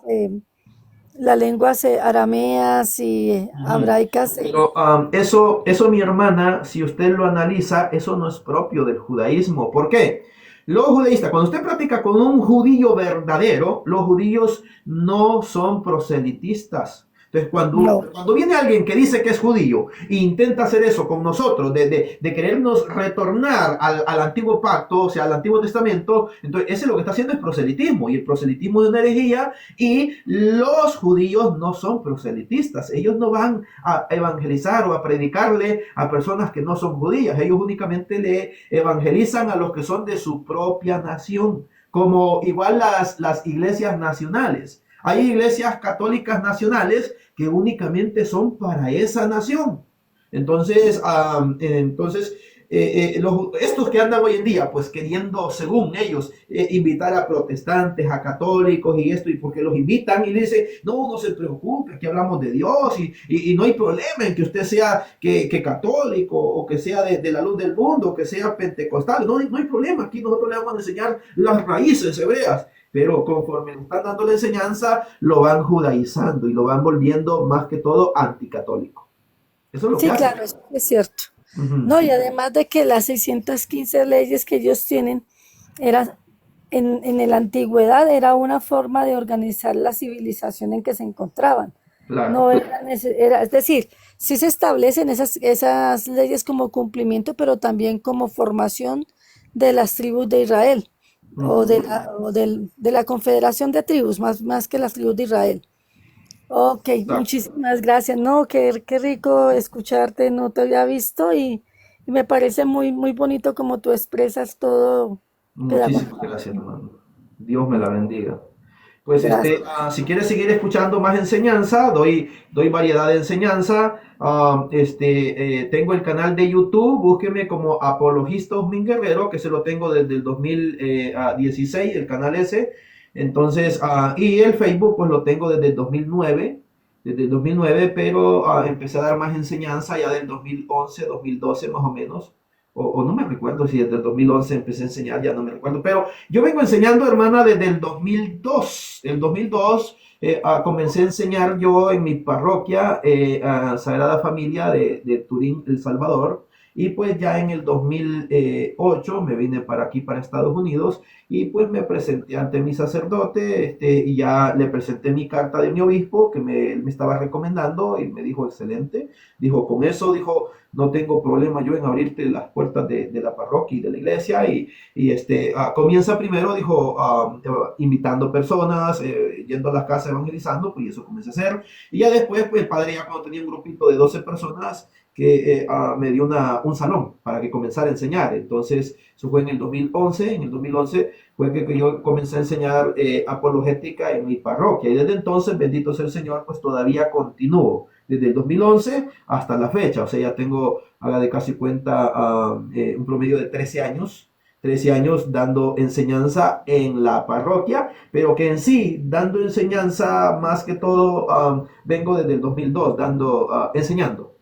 Speaker 2: las lenguas arameas y
Speaker 1: Ujú.
Speaker 2: hebraicas.
Speaker 1: Pero eso, mi hermana, si usted lo analiza, eso no es propio del judaísmo. ¿Por qué? Los judaístas, cuando usted practica con un judío verdadero, los judíos no son proselitistas. Entonces,
Speaker 2: No,
Speaker 1: cuando viene alguien que dice que es judío e intenta hacer eso con nosotros, de querernos retornar al antiguo pacto, o sea, al Antiguo Testamento, entonces ese lo que está haciendo es proselitismo. Y el proselitismo es una herejía y los judíos no son proselitistas. Ellos no van a evangelizar o a predicarle a personas que no son judías. Ellos únicamente le evangelizan a los que son de su propia nación, como igual las iglesias nacionales. Hay iglesias católicas nacionales que únicamente son para esa nación. Entonces, estos que andan hoy en día, pues queriendo, según ellos, invitar a protestantes, a católicos y esto, y porque los invitan y le dicen, no, no se preocupe, aquí hablamos de Dios y no hay problema en que usted sea que católico o que sea de la luz del mundo, o que sea pentecostal, no hay problema, aquí nosotros le vamos a enseñar las raíces hebreas. Pero conforme le están dando la enseñanza, lo van judaizando y lo van volviendo más que todo anticatólico. Eso es lo que
Speaker 2: sí,
Speaker 1: hacen.
Speaker 2: claro, eso es cierto.
Speaker 1: Ujú.
Speaker 2: No, y además de que las 615 leyes que ellos tienen, era, en la antigüedad era una forma de organizar la civilización en que se encontraban.
Speaker 1: Claro.
Speaker 2: No era, es decir, sí se establecen esas leyes como cumplimiento, pero también como formación de las tribus de Israel
Speaker 1: Ujú.
Speaker 2: de la confederación de tribus, más que las tribus de Israel. Ok,
Speaker 1: Exacto.
Speaker 2: muchísimas gracias. No, qué rico escucharte, no te había visto y me parece muy bonito como tú expresas todo
Speaker 1: Muchísimas
Speaker 2: pedagógicamente.
Speaker 1: gracias, hermano. Dios me la bendiga. Pues
Speaker 2: Gracias.
Speaker 1: si quieres seguir escuchando más enseñanza, doy variedad de enseñanza. Tengo el canal de YouTube, búsqueme como Apologista Osmin Guerrero, que se lo tengo desde el 2016, el canal ese. Entonces, y el Facebook, pues lo tengo desde el 2009, pero empecé a dar más enseñanza ya del 2011, 2012 más o menos. O no me recuerdo si desde el 2011 empecé a enseñar, ya no me recuerdo, pero yo vengo enseñando, hermana, desde el 2002. El 2002 comencé a enseñar yo en mi parroquia, a Sagrada Familia de Turín, El Salvador. Y pues ya en el 2008 me vine para aquí, para Estados Unidos, y pues me presenté ante mi sacerdote, y ya le presenté mi carta de mi obispo, que me estaba recomendando, y me dijo, excelente. Dijo, con eso, dijo, no tengo problema yo en abrirte las puertas de la parroquia y de la iglesia comienza primero, dijo, invitando personas, yendo a las casas evangelizando, pues eso comencé a hacer. Y ya después, pues el padre ya cuando tenía un grupito de 12 personas, que me dio un salón para que comenzara a enseñar. Entonces, eso fue en el 2011. En el 2011 fue que yo comencé a enseñar apologética en mi parroquia. Y desde entonces, bendito sea el Señor, pues todavía continúo. Desde el 2011 hasta la fecha. O sea, ya tengo, haga de casi cuenta, un promedio de 13 años dando enseñanza en la parroquia, pero que en sí, dando enseñanza más que todo, vengo desde el 2002, enseñando.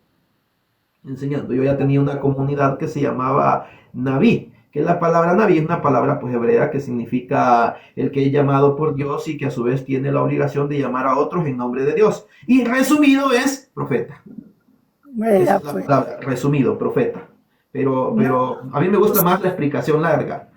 Speaker 1: Yo ya tenía una comunidad que se llamaba Naví, que la palabra Naví es una palabra pues hebrea que significa el que es llamado por Dios y que a su vez tiene la obligación de llamar a otros en nombre de Dios. Y resumido es profeta. Esa
Speaker 2: Vea,
Speaker 1: es la
Speaker 2: pues.
Speaker 1: palabra, resumido, profeta.
Speaker 2: No,
Speaker 1: Pero a mí me gusta
Speaker 2: pues,
Speaker 1: más la explicación larga.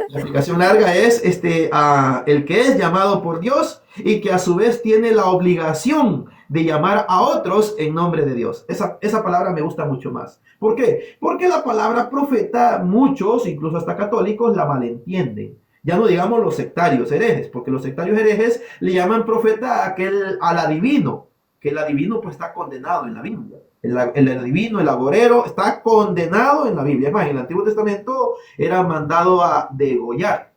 Speaker 1: La explicación larga es el que es llamado por Dios y que a su vez tiene la obligación de llamar a otros en nombre de Dios. Esa palabra me gusta mucho más. ¿Por qué? Porque la palabra profeta, muchos, incluso hasta católicos, la malentienden. Ya no digamos los sectarios herejes, porque los sectarios herejes le llaman profeta al adivino, que el adivino pues está condenado en la Biblia. El adivino, el agorero, está condenado en la Biblia. Es más, en el Antiguo Testamento era mandado a degollar.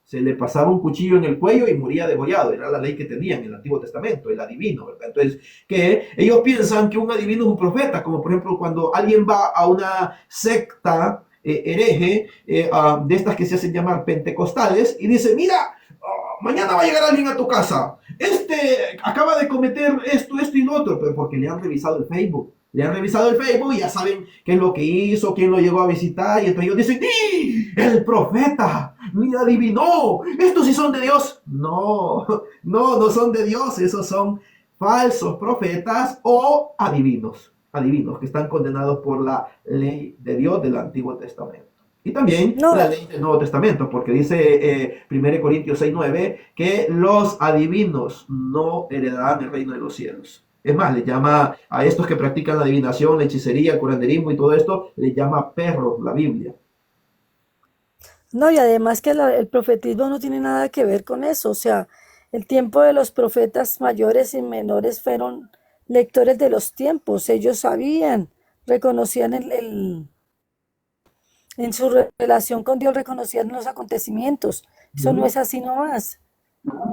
Speaker 1: Se le pasaba un cuchillo en el cuello y moría degollado. Era la ley que tenían en el Antiguo Testamento, el adivino, ¿verdad? Entonces, que ellos piensan que un adivino es un profeta, como por ejemplo cuando alguien va a una secta hereje, de estas que se hacen llamar pentecostales, y dice, mira, mañana va a llegar alguien a tu casa. Acaba de cometer esto y lo otro, pero porque le han revisado el Facebook. Le han revisado el Facebook y ya saben qué es lo que hizo, quién lo llegó a visitar. Y entonces ellos dicen, ¡sí! ¡El profeta! ¡Mira, adivinó! ¡Estos sí son de Dios! No, no son de Dios. Esos son falsos profetas o adivinos. Adivinos que están condenados por la ley de Dios del Antiguo Testamento. Y también
Speaker 2: No,
Speaker 1: la ley del Nuevo Testamento, porque dice 1 Corintios 6:9 que los adivinos no heredarán el reino de los cielos. Es más, le llama a estos que practican la adivinación, la hechicería, el curanderismo y todo esto, le llama perros la Biblia.
Speaker 2: no, y además que el profetismo no tiene nada que ver con eso. O sea, el tiempo de los profetas mayores y menores fueron lectores de los tiempos. Ellos sabían, reconocían en su relación con Dios, reconocían los acontecimientos. Eso no
Speaker 1: Ujú.
Speaker 2: es así nomás.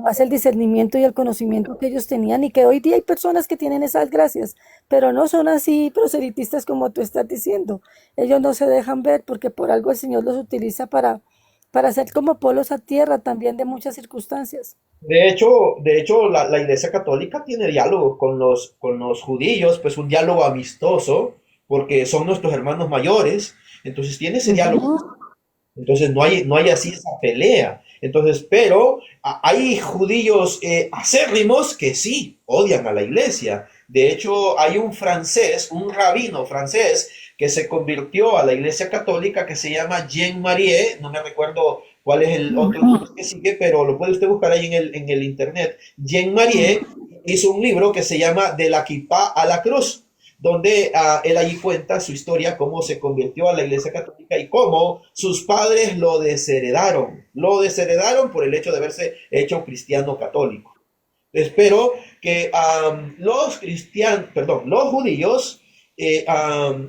Speaker 2: Más el discernimiento y el conocimiento que ellos tenían y que hoy día hay personas que tienen esas gracias, pero no son así proselitistas como tú estás diciendo. Ellos no se dejan ver porque por algo el Señor los utiliza para ser como polos a tierra también de muchas circunstancias.
Speaker 1: De hecho, la Iglesia Católica tiene diálogos con los judíos, pues un diálogo amistoso, porque son nuestros hermanos mayores, entonces tiene ese diálogo.
Speaker 2: Ujú.
Speaker 1: Entonces no hay así esa pelea. Entonces, pero hay judíos acérrimos que sí odian a la iglesia. De hecho, hay un francés, un rabino francés, que se convirtió a la iglesia católica que se llama Jean Marie. No me recuerdo cuál es el otro nombre que sigue, pero lo puede usted buscar ahí en el internet. Jean Marie hizo un libro que se llama De la Kipá a la Cruz, donde él allí cuenta su historia, cómo se convirtió a la Iglesia Católica y cómo sus padres lo desheredaron por el hecho de haberse hecho un cristiano católico. Espero que los judíos,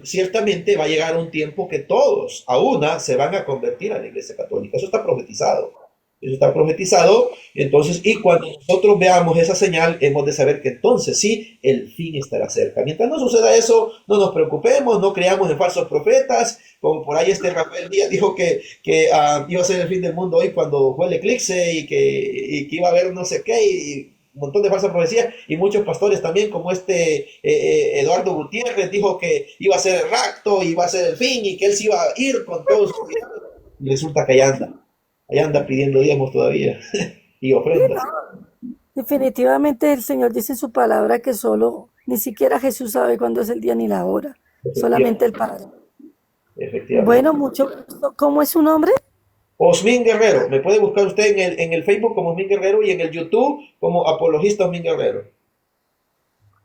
Speaker 1: ciertamente va a llegar un tiempo que todos, a una, se van a convertir a la Iglesia Católica. Eso está profetizado. Eso está profetizado. Entonces, y cuando nosotros veamos esa señal, hemos de saber que entonces sí, el fin estará cerca. Mientras no suceda eso, no nos preocupemos, no creamos en falsos profetas. Como por ahí Rafael Díaz dijo que iba a ser el fin del mundo hoy cuando fue el eclipse y que iba a haber no sé qué. Y un montón de falsas profecías y muchos pastores también como Eduardo Gutiérrez dijo que iba a ser el rapto, iba a ser el fin y que él se iba a ir con todos sus y resulta que allá anda pidiendo diezmos todavía y
Speaker 2: Sí,
Speaker 1: ofrendas.
Speaker 2: no, definitivamente el Señor dice en su palabra que solo, ni siquiera Jesús sabe cuándo es el día ni la hora, solamente
Speaker 1: Efectivamente,
Speaker 2: el Padre.
Speaker 1: efectivamente.
Speaker 2: Bueno, mucho gusto. ¿Cómo es su nombre?
Speaker 1: Osmin Guerrero, me puede buscar usted en el Facebook como Osmin Guerrero y en el YouTube como Apologista Osmin Guerrero.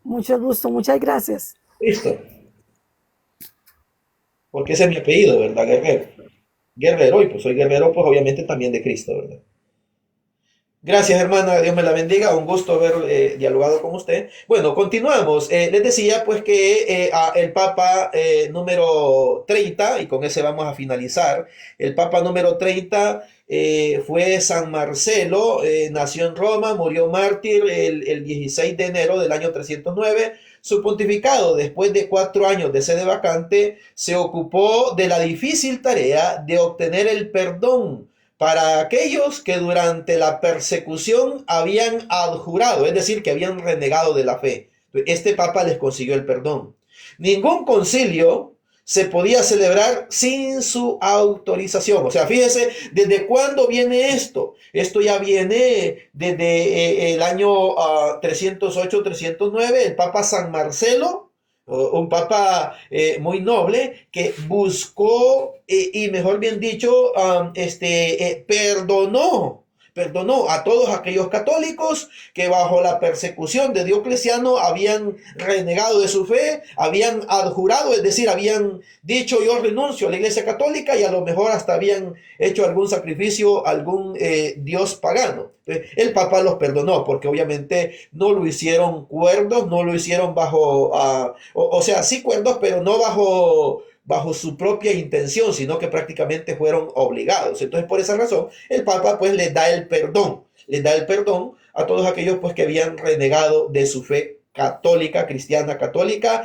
Speaker 2: Mucho gusto, muchas gracias.
Speaker 1: Listo, porque ese es mi apellido, ¿verdad? Guerrero. Guerrero, y pues soy guerrero, pues obviamente también de Cristo, ¿verdad? Gracias, hermana. Dios me la bendiga. Un gusto haber dialogado con usted. Bueno, continuamos. Les decía pues que el Papa número 30, y con ese vamos a finalizar, el Papa número 30 fue San Marcelo, nació en Roma, murió mártir el 16 de enero del año 309. Su pontificado, después de 4 años de sede vacante, se ocupó de la difícil tarea de obtener el perdón para aquellos que durante la persecución habían abjurado, es decir, que habían renegado de la fe. Este papa les consiguió el perdón. Ningún concilio se podía celebrar sin su autorización. O sea, fíjese, ¿desde cuándo viene esto? Esto ya viene desde el año 308-309, el Papa San Marcelo, un papa muy noble que buscó y mejor bien dicho, perdonó a todos aquellos católicos que bajo la persecución de Diocleciano habían renegado de su fe, habían adjurado, es decir, habían dicho yo renuncio a la Iglesia Católica y a lo mejor hasta habían hecho algún sacrificio a algún dios pagano. El Papa los perdonó porque obviamente no lo hicieron cuerdos, no lo hicieron bajo, o sea, sí cuerdos, pero no bajo su propia intención, sino que prácticamente fueron obligados. Entonces, por esa razón, el Papa pues les da el perdón a todos aquellos pues que habían renegado de su fe católica, cristiana católica,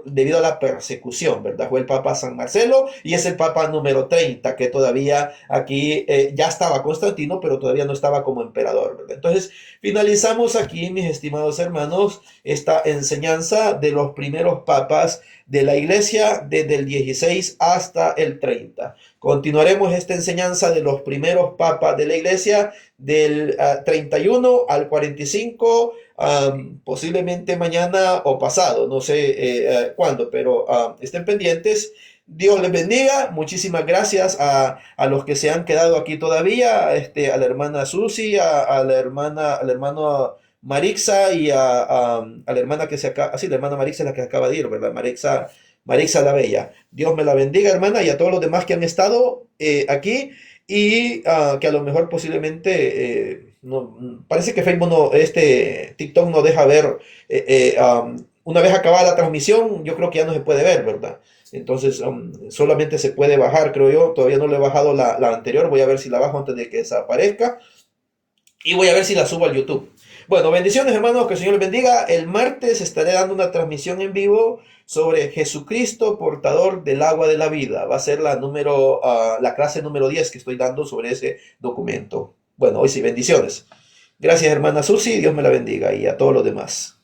Speaker 1: debido a la persecución, ¿verdad? Fue el Papa San Marcelo y es el Papa número 30, que todavía aquí ya estaba Constantino, pero todavía no estaba como emperador, ¿verdad? Entonces, finalizamos aquí, mis estimados hermanos, esta enseñanza de los primeros papas de la iglesia desde el 16 hasta el 30. Continuaremos esta enseñanza de los primeros papas de la iglesia del 31 al 45, posiblemente mañana o pasado, no sé cuándo, pero estén pendientes. Dios les bendiga. Muchísimas gracias a los que se han quedado aquí todavía, a la hermana Susi, al hermano Marixa y a la hermana que se acaba, así la hermana Marixa es la que acaba de ir, ¿verdad? Marixa la Bella. Dios me la bendiga, hermana, y a todos los demás que han estado aquí y que a lo mejor posiblemente no, parece que Facebook no, TikTok no deja ver una vez acabada la transmisión, yo creo que ya no se puede ver, ¿verdad? Entonces solamente se puede bajar, creo yo. Todavía no le he bajado la anterior, voy a ver si la bajo antes de que desaparezca y voy a ver si la subo al YouTube. Bueno, bendiciones hermanos, que el Señor les bendiga. El martes estaré dando una transmisión en vivo sobre Jesucristo, portador del agua de la vida. Va a ser la clase número 10 que estoy dando sobre ese documento. Bueno, hoy sí, bendiciones. Gracias hermana Susi, Dios me la bendiga y a todos los demás.